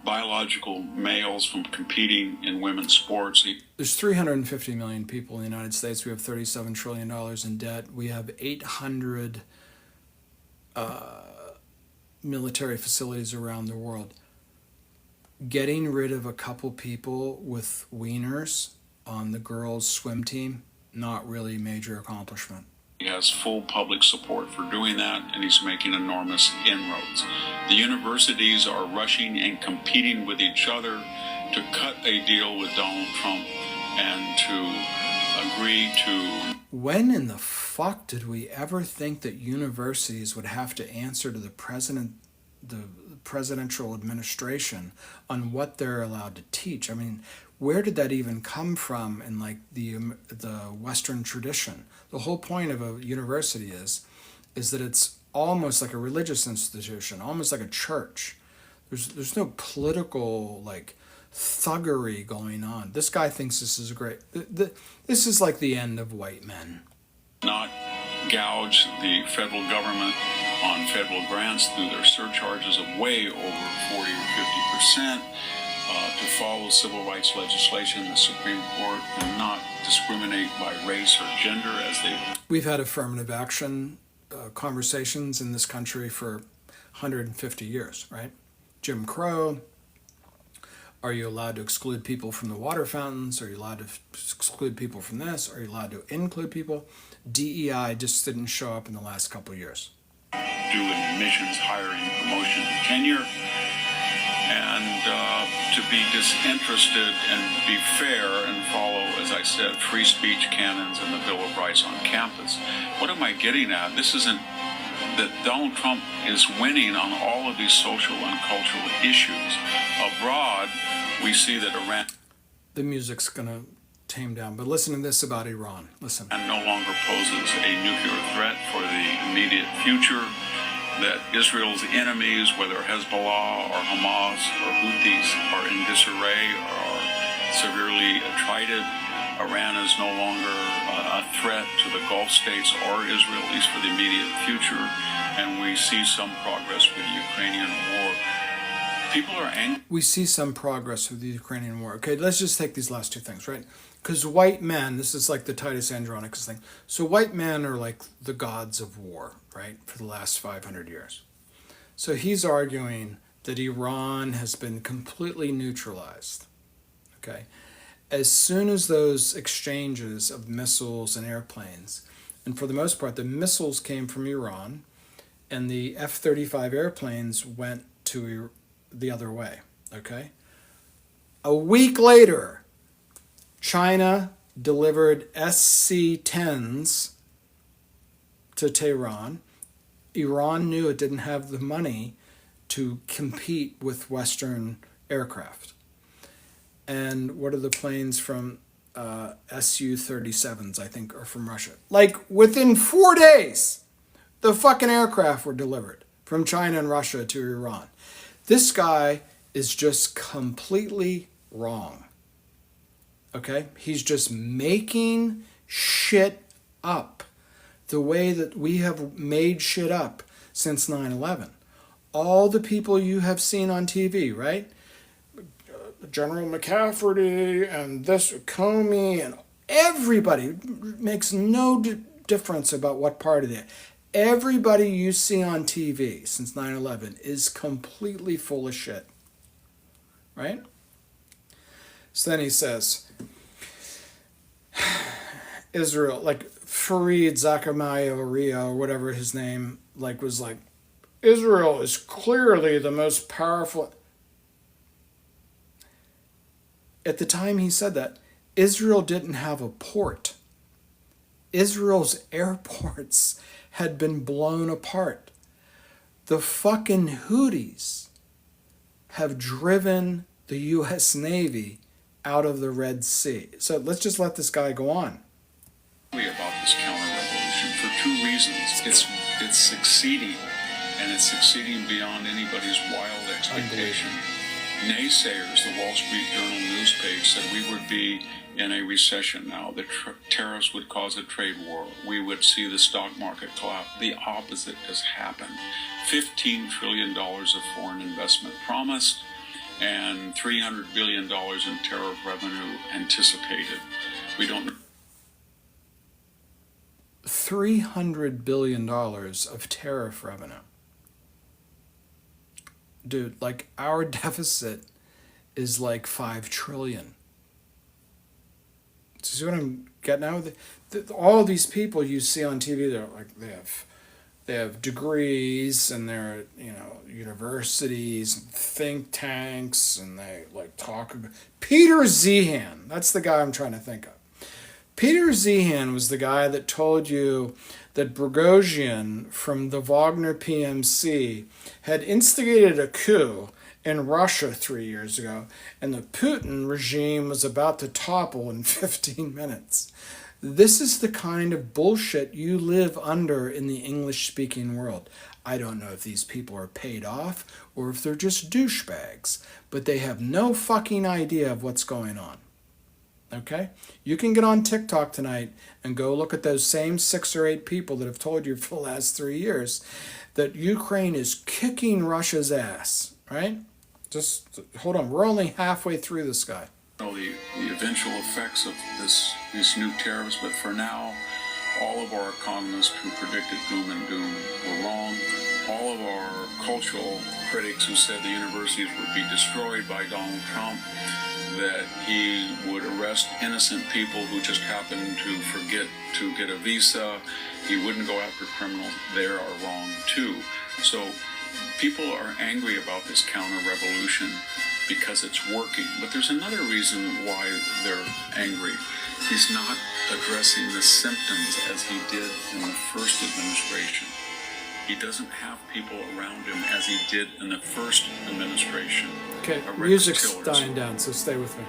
biological males from competing in women's sports. There's 350 million people in the United States. We have $37 trillion in debt. We have 800 military facilities around the world. Getting rid of a couple people with wieners on the girls' swim team, not really a major accomplishment. He has full public support for doing that, and he's making enormous inroads. The universities are rushing and competing with each other to cut a deal with Donald Trump and to agree to... When in the fuck did we ever think that universities would have to answer to the presidential administration on what they're allowed to teach? I mean, where did that even come from in like the Western tradition? The whole point of a university is that it's almost like a religious institution, almost like a church. There's no political like thuggery going on. This guy thinks this is great. This is like the end of white men. Not gouge the federal government on federal grants through their surcharges of way over 40 or 50%, to follow civil rights legislation in the Supreme Court, and not discriminate by race or gender as they... We've had affirmative action conversations in this country for 150 years, right? Jim Crow. Are you allowed to exclude people from the water fountains? Are you allowed to exclude people from this? Are you allowed to include people? DEI just didn't show up in the last couple of years. Do admissions, hiring, promotion, and tenure, and to be disinterested and be fair and follow, as I said, free speech canons and the Bill of Rights on campus. What am I getting at? This isn't that Donald Trump is winning on all of these social and cultural issues. Abroad, we see that Iran... The music's going to tame down, but listen to this about Iran. Listen. And no longer poses a nuclear threat for the immediate future, that Israel's enemies, whether Hezbollah or Hamas or Houthis, are in disarray or are severely attrited. Iran is no longer a threat to the Gulf states or Israel, at least for the immediate future, and we see some progress with the Ukrainian war. People are angry. We see some progress with the Ukrainian war. Okay, let's just take these last two things, right? Because white men, this is like the Titus Andronicus thing. So white men are like the gods of war, right, for the last 500 years. So he's arguing that Iran has been completely neutralized, okay? As soon as those exchanges of missiles and airplanes, and for the most part, the missiles came from Iran, and the F-35 airplanes went to the other way, okay? A week later, China delivered SC-10s to Tehran. Iran knew it didn't have the money to compete with Western aircraft. And what are the planes from Su-37s, I think, are from Russia? Like, within 4 days, the fucking aircraft were delivered from China and Russia to Iran. This guy is just completely wrong. Okay? He's just making shit up the way that we have made shit up since 9/11. All the people you have seen on TV, right? General McCafferty and this Comey and everybody makes no difference about what party they're. Everybody you see on TV since 9/11 is completely full of shit. Right? So then he says, Israel, like Fareed Zakaria or whatever his name was like, Israel is clearly the most powerful. At the time he said that, Israel didn't have a port. Israel's airports had been blown apart. The fucking Houthis have driven the U.S. Navy out of the Red Sea. So let's just let this guy go on. About this counter-revolution for two reasons. It's succeeding, and it's succeeding beyond anybody's wild expectation. Naysayers, the Wall Street Journal news page, said we would be in a recession now. The tariffs would cause a trade war. We would see the stock market collapse. The opposite has happened. $15 trillion of foreign investment promised, and $300 billion in tariff revenue anticipated. We don't. $300 billion of tariff revenue. Dude, like our deficit is like $5 trillion. See what I'm getting at? All of these people you see on TV, they're like they have degrees, and they're, you know, universities and think tanks, and they like talk about Peter Zeihan. That's the guy I'm trying to think of. Peter Zeihan was the guy that told you that Prigozhin from the Wagner PMC had instigated a coup in Russia 3 years ago, and the Putin regime was about to topple in 15 minutes. This is the kind of bullshit you live under in the English-speaking world. I don't know if these people are paid off or if they're just douchebags, but they have no fucking idea of what's going on. Okay? You can get on TikTok tonight and go look at those same 6 or 8 people that have told you for the last 3 years that Ukraine is kicking Russia's ass, right? Just hold on. We're only halfway through this guy. The eventual effects of these new tariffs, but for now, all of our economists who predicted gloom and doom were wrong. All of our cultural critics who said the universities would be destroyed by Donald Trump, that he would arrest innocent people who just happened to forget to get a visa, he wouldn't go after criminals, they are wrong too. So people are angry about this counter-revolution because it's working. But there's another reason why they're angry. He's not addressing the symptoms as he did in the first administration. He doesn't have people around him as he did in the first administration. Okay, music's dying down, so stay with me.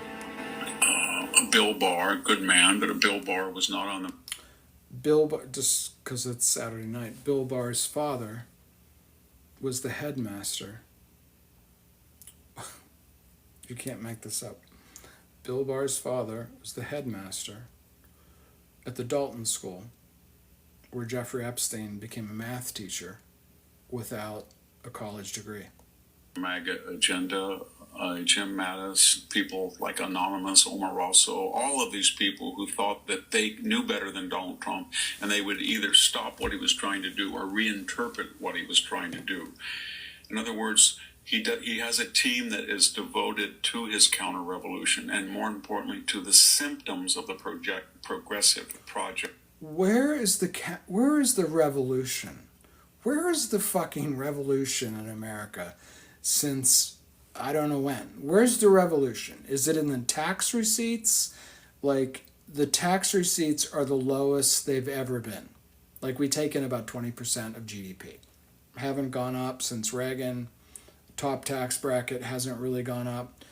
Bill Barr, good man, but Bill Barr was not on the... Bill Barr, just because it's Saturday night, Bill Barr's father was the headmaster. You can't make this up. Bill Barr's father was the headmaster at the Dalton School, where Jeffrey Epstein became a math teacher without a college degree. MAGA agenda, Jim Mattis, people like Anonymous, Omar Rosso, all of these people who thought that they knew better than Donald Trump, and they would either stop what he was trying to do or reinterpret what he was trying to do. In other words, he has a team that is devoted to his counter-revolution, and more importantly, to the symptoms of the progressive project. Where is the revolution? Where is the fucking revolution in America since I don't know when? Where's the revolution? Is it in the tax receipts? Like, the tax receipts are the lowest they've ever been. Like, we take in about 20% of GDP. Haven't gone up since Reagan. Top tax bracket hasn't really gone up.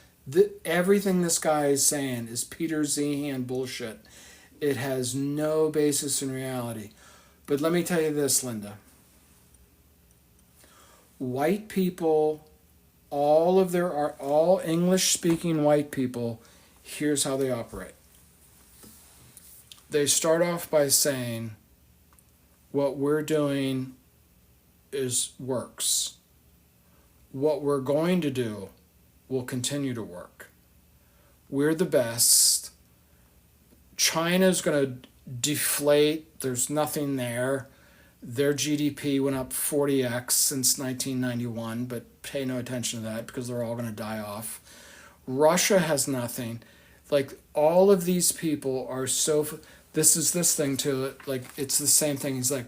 Everything this guy is saying is Peter Zeihan bullshit. It has no basis in reality. But let me tell you this, Linda. White people, all English-speaking white people, here's how they operate. They start off by saying, what we're doing works. What we're going to do will continue to work. We're the best. China's going to deflate. There's nothing there. Their GDP went up 40x since 1991, but pay no attention to that because they're all going to die off. Russia has nothing. Like, all of these people are so... This is this thing too. Like, it's the same thing. He's like,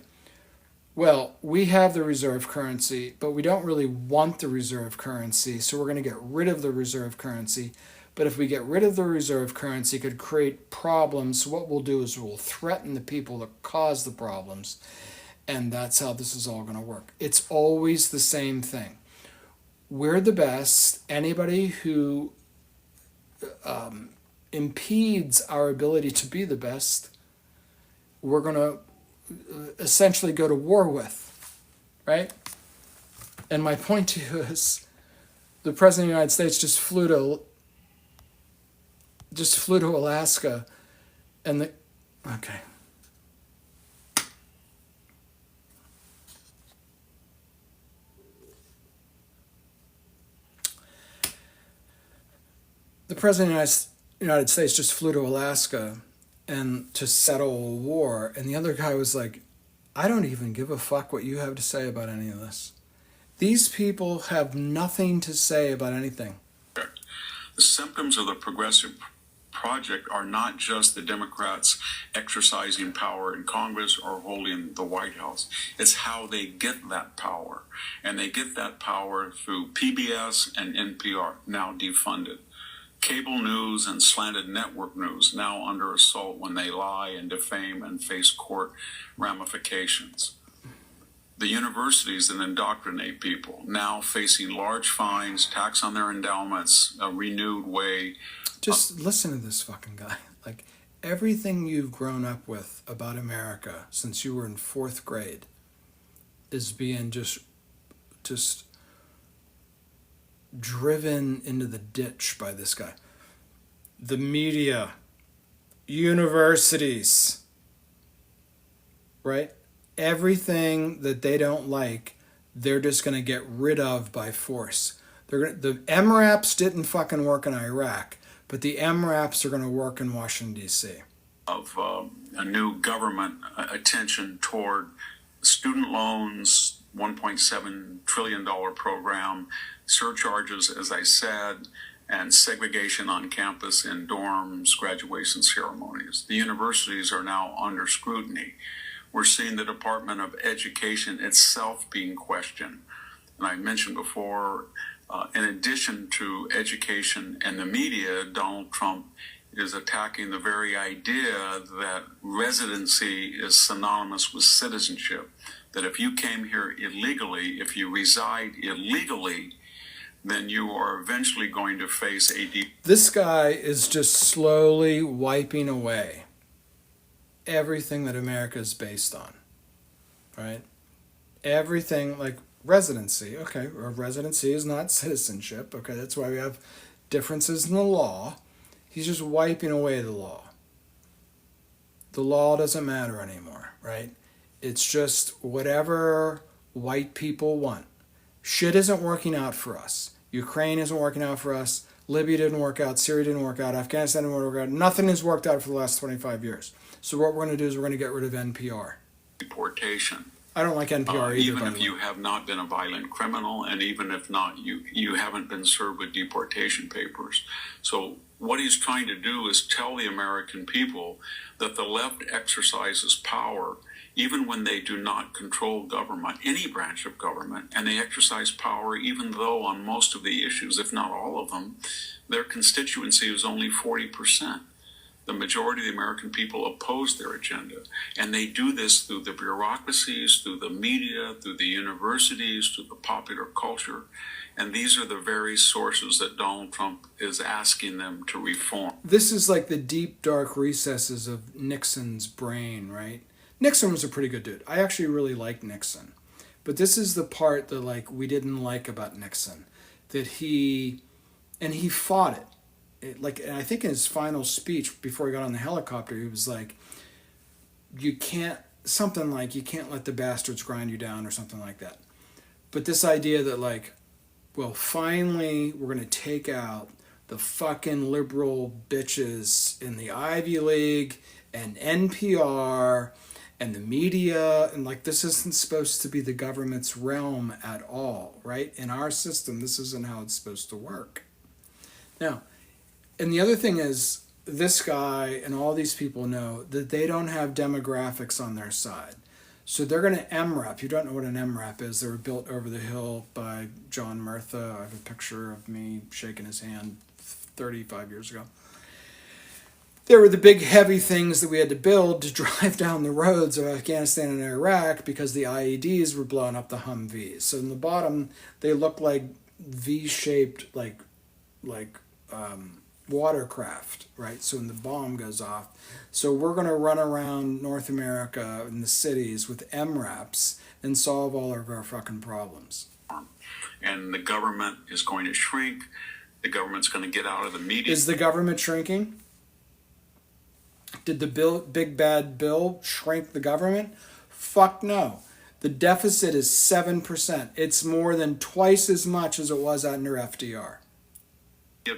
well, we have the reserve currency, but we don't really want the reserve currency, so we're going to get rid of the reserve currency. But if we get rid of the reserve currency, it could create problems. So what we'll do is we'll threaten the people that cause the problems, and that's how this is all going to work. It's always the same thing. we're the best. Anybody who impedes our ability to be the best, we're going to essentially go to war with, right? And my point to you is, the president of the United States just flew to Alaska, and okay. The president of the United States just flew to Alaska and to settle a war, and the other guy was like, I don't even give a fuck what you have to say about any of this. These people have nothing to say about anything. The symptoms of the Progressive Project are not just the Democrats exercising power in Congress or holding the White House. It's how they get that power. And they get that power through PBS and NPR, now defunded. Cable news and slanted network news now under assault when they lie and defame and face court ramifications. The universities that indoctrinate people now facing large fines, tax on their endowments, a renewed way. Just listen to this fucking guy. Like, everything you've grown up with about America since you were in 4th grade is being just driven into the ditch by this guy. The media, universities, right? Everything that they don't like, they're just going to get rid of by force. The MRAPs didn't fucking work in Iraq, but the MRAPs are going to work in Washington, D.C. Of a new government attention toward student loans, $1.7 trillion program, surcharges, as I said, and segregation on campus in dorms, graduation ceremonies. The universities are now under scrutiny. We're seeing the Department of Education itself being questioned. And I mentioned before, in addition to education and the media, Donald Trump is attacking the very idea that residency is synonymous with citizenship. That if you came here illegally, if you reside illegally, then you are eventually going to face a This guy is just slowly wiping away everything that America is based on, right? Everything, like residency. Okay, residency is not citizenship. Okay, that's why we have differences in the law. He's just wiping away the law. The law doesn't matter anymore, right? It's just whatever white people want. Shit isn't working out for us. Ukraine isn't working out for us. Libya didn't work out. Syria didn't work out. Afghanistan didn't work out. Nothing has worked out for the last 25 years. So what we're going to do is we're going to get rid of NPR. deportation. I don't like NPR either. Even if you have not been a violent criminal, and even if not, you haven't been served with deportation papers. So what he's trying to do is tell the American people that the left exercises power even when they do not control government, any branch of government, and they exercise power even though on most of the issues, if not all of them, their constituency is only 40%. The majority of the American people oppose their agenda, and they do this through the bureaucracies, through the media, through the universities, through the popular culture, and these are the very sources that Donald Trump is asking them to reform. This is like the deep, dark recesses of Nixon's brain, right? Nixon was a pretty good dude. I actually really liked Nixon. But this is the part that like we didn't like about Nixon, that he fought it. And I think in his final speech before he got on the helicopter, he was like, you can't let the bastards grind you down or something like that. But this idea that like, well, finally we're going to take out the fucking liberal bitches in the Ivy League and NPR and the media, and like this isn't supposed to be the government's realm at all, right? In our system, this isn't how it's supposed to work. Now, and the other thing is, this guy and all these people know that they don't have demographics on their side. So they're going to MRAP. You don't know what an MRAP is. They were built over the hill by John Murtha. I have a picture of me shaking his hand 35 years ago. They were the big heavy things that we had to build to drive down the roads of Afghanistan and Iraq because the IEDs were blowing up the Humvees. So in the bottom, they look like V-shaped watercraft, right? So when the bomb goes off, so we're going to run around North America in the cities with MRAPs and solve all of our fucking problems. And the government is going to shrink. The government's going to get out of the media. Is the government shrinking? Did the big bad bill shrink the government? Fuck no. The deficit is 7%. It's more than twice as much as it was under FDR.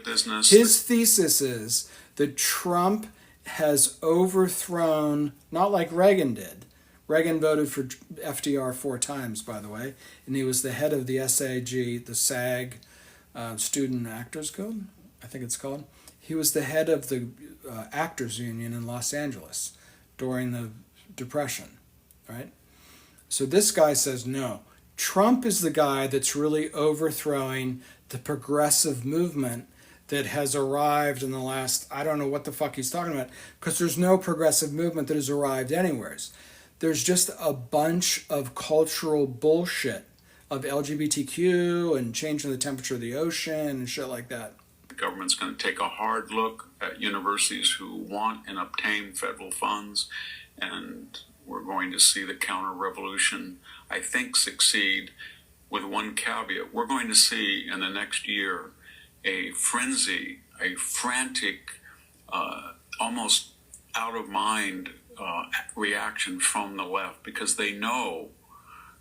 Business. His thesis is that Trump has overthrown, not like Reagan did. Reagan voted for FDR 4 times, by the way, and he was the head of the SAG, the SAG, Student Actors Guild, I think it's called. He was the head of the Actors Union in Los Angeles during the Depression, right? So this guy says, no, Trump is the guy that's really overthrowing the progressive movement that has arrived in the last, I don't know what the fuck he's talking about, because there's no progressive movement that has arrived anywheres. There's just a bunch of cultural bullshit of LGBTQ and changing the temperature of the ocean and shit like that. The government's going to take a hard look at universities who want and obtain federal funds, and we're going to see the counter-revolution, I think, succeed with one caveat. We're going to see in the next year a frenzy, a frantic, almost out-of-mind reaction from the left, because they know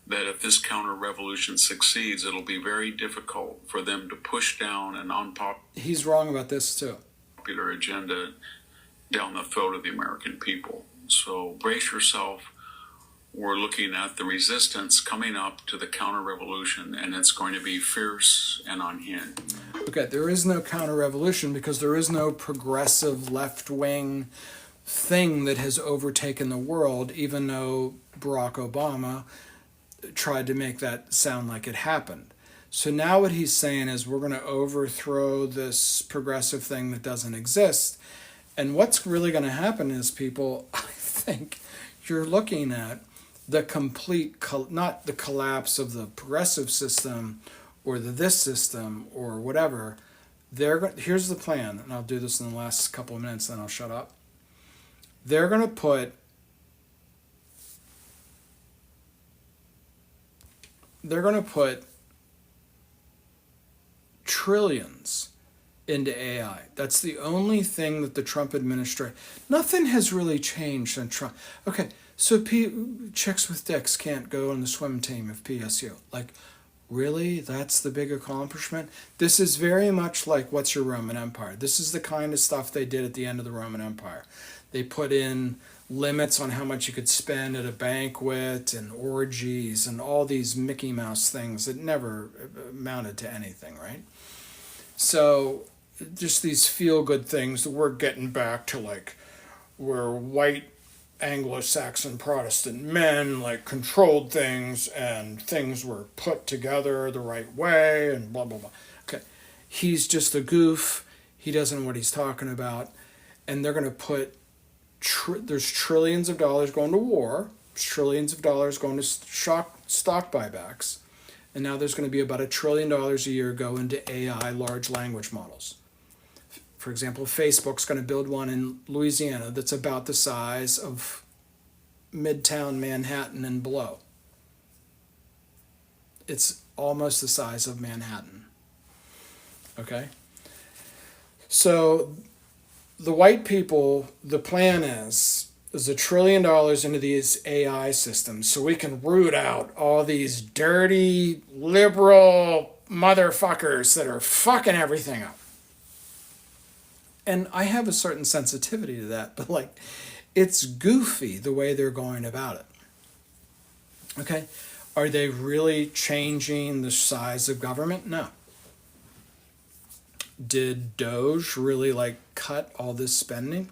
that if this counter-revolution succeeds, it'll be very difficult for them to push down an unpopular... He's wrong about this too. ...popular agenda down the throat of the American people. So brace yourself. We're looking at the resistance coming up to the counter-revolution, and it's going to be fierce and unhinged. Okay, there is no counter-revolution because there is no progressive left-wing thing that has overtaken the world, even though Barack Obama tried to make that sound like it happened. So now what he's saying is we're going to overthrow this progressive thing that doesn't exist. And what's really going to happen is, people, I think you're looking at the complete, not the collapse of the progressive system or this system or whatever. Here's the plan, and I'll do this in the last couple of minutes, then I'll shut up. They're going to put trillions into AI. That's the only thing that the Trump administration... Nothing has really changed in Trump. Okay, so chicks with dicks can't go on the swim team of PSU. Like, really? That's the big accomplishment? This is very much like What's Your Roman Empire? This is the kind of stuff they did at the end of the Roman Empire. They put in limits on how much you could spend at a banquet and orgies and all these Mickey Mouse things that never amounted to anything, right? So just these feel-good things that we're getting back to, like, where white Anglo-Saxon Protestant men, like, controlled things and things were put together the right way and blah, blah, blah. Okay, he's just a goof. He doesn't know what he's talking about. And they're going to put... there's trillions of dollars going to war, trillions of dollars going to stock buybacks, and now there's going to be about $1 trillion a year go into AI, large language models. For example, Facebook's going to build one in Louisiana that's about the size of Midtown Manhattan and below. It's almost the size of Manhattan. Okay? So the white people, the plan is $1 trillion into these AI systems so we can root out all these dirty, liberal motherfuckers that are fucking everything up. And I have a certain sensitivity to that, but, like, it's goofy the way they're going about it. Okay? Are they really changing the size of government? No. Did Doge really, like, cut all this spending?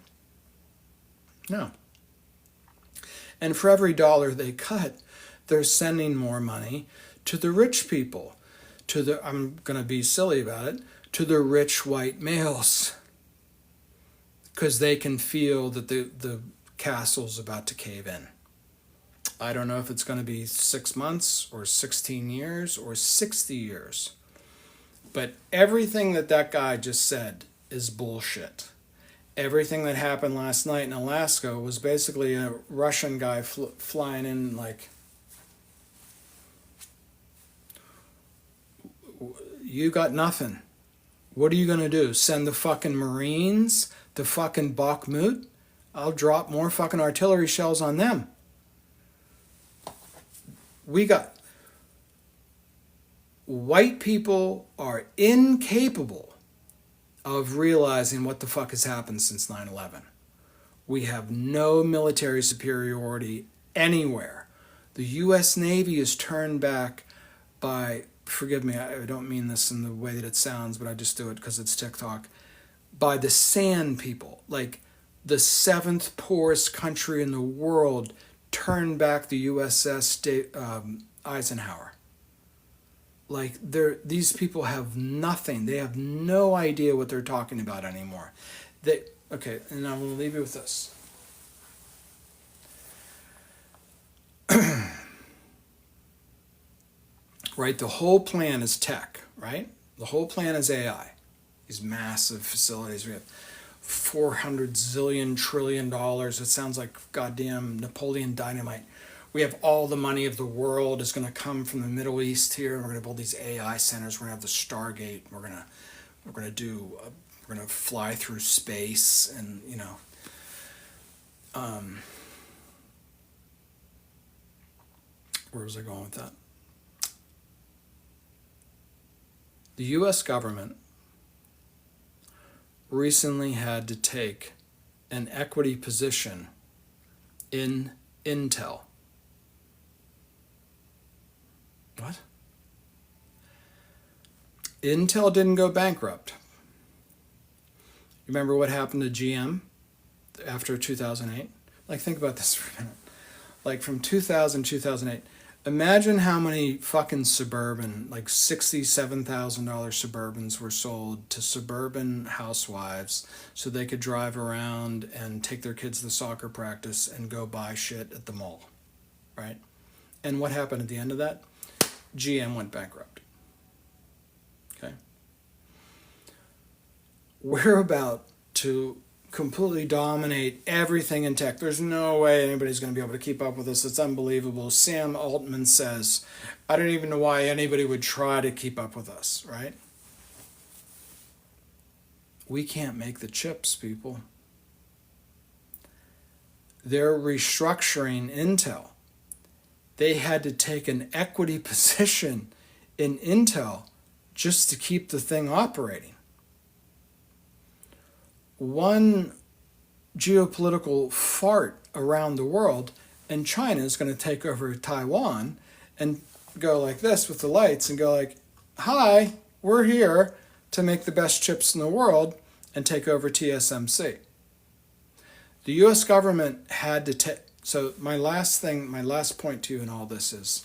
No. And for every dollar they cut, they're sending more money to the rich people, I'm going to be silly about it, to the rich white males, because they can feel that the castle's about to cave in. I don't know if it's going to be 6 months or 16 years or 60 years. But everything that guy just said is bullshit. Everything that happened last night in Alaska was basically a Russian guy flying in like, you got nothing. What are you going to do? Send the fucking Marines to fucking Bakhmut? I'll drop more fucking artillery shells on them. White people are incapable of realizing what the fuck has happened since 9/11. We have no military superiority anywhere. The U.S. Navy is turned back by, forgive me, I don't mean this in the way that it sounds, but I just do it because it's TikTok, by the Sand people. Like the seventh poorest country in the world turned back the USS Eisenhower. Like these people have nothing. They have no idea what they're talking about anymore. Okay, and I'm going to leave you with this. Right, the whole plan is tech, right? The whole plan is AI. These massive facilities. We have $400 zillion trillion. It sounds like goddamn Napoleon Dynamite. We have all the money of the world is going to come from the Middle East here. We're going to build these AI centers. We're going to have the Stargate. We're going to fly through space, and where was I going with that? The U.S. government recently had to take an equity position in Intel. What? Intel didn't go bankrupt. You remember what happened to GM after 2008? Like, think about this for a minute. Like, from 2008, imagine how many fucking Suburban, like $67,000 Suburbans were sold to suburban housewives so they could drive around and take their kids to soccer practice and go buy shit at the mall, right? And what happened at the end of that? GM went bankrupt. Okay? We're about to completely dominate everything in tech. There's no way anybody's going to be able to keep up with us. It's unbelievable. Sam Altman says, I don't even know why anybody would try to keep up with us, right? We can't make the chips, people. They're restructuring Intel. They had to take an equity position in Intel just to keep the thing operating. One geopolitical fart around the world, and China is going to take over Taiwan and go like this with the lights and go like, hi, we're here to make the best chips in the world, and take over TSMC. The U.S. government had to take... So my last point to you in all this is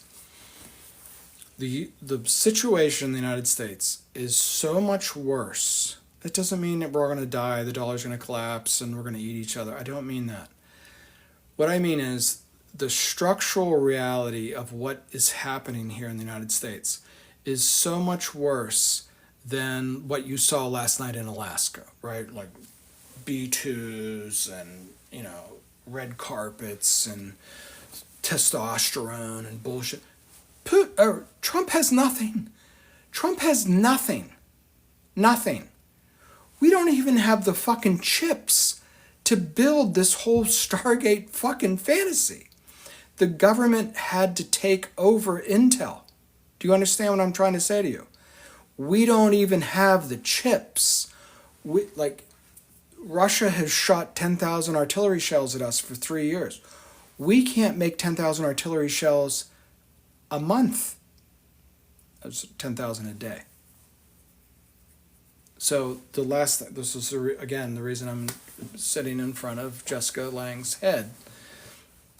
the situation in the United States is so much worse. It doesn't mean that we're going to die, the dollar's going to collapse, and we're going to eat each other. I don't mean that. What I mean is the structural reality of what is happening here in the United States is so much worse than what you saw last night in Alaska, right? Like B-2s and, red carpets and testosterone and bullshit. Trump has nothing. Trump has nothing. Nothing. We don't even have the fucking chips to build this whole Stargate fucking fantasy. The government had to take over Intel. Do you understand what I'm trying to say to you? We don't even have the chips. Russia has shot 10,000 artillery shells at us for 3 years. We can't make 10,000 artillery shells a month. That's 10,000 a day. So the last thing, this is again the reason I'm sitting in front of Jessica Lang's head,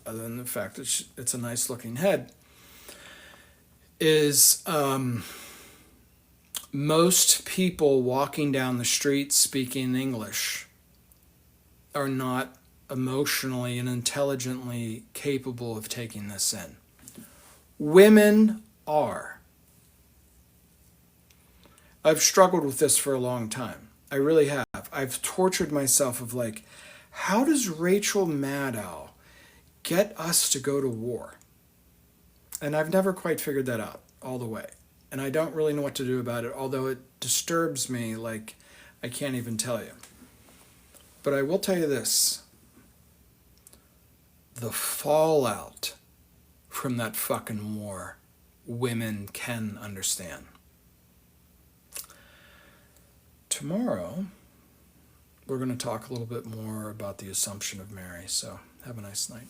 other than the fact that it's a nice looking head, is most people walking down the street speaking English are not emotionally and intelligently capable of taking this in. Women are. I've struggled with this for a long time. I really have. I've tortured myself of like, how does Rachel Maddow get us to go to war? And I've never quite figured that out all the way. And I don't really know what to do about it, although it disturbs me like I can't even tell you. But I will tell you this. The fallout from that fucking war, women can understand. Tomorrow, we're going to talk a little bit more about the Assumption of Mary, so have a nice night.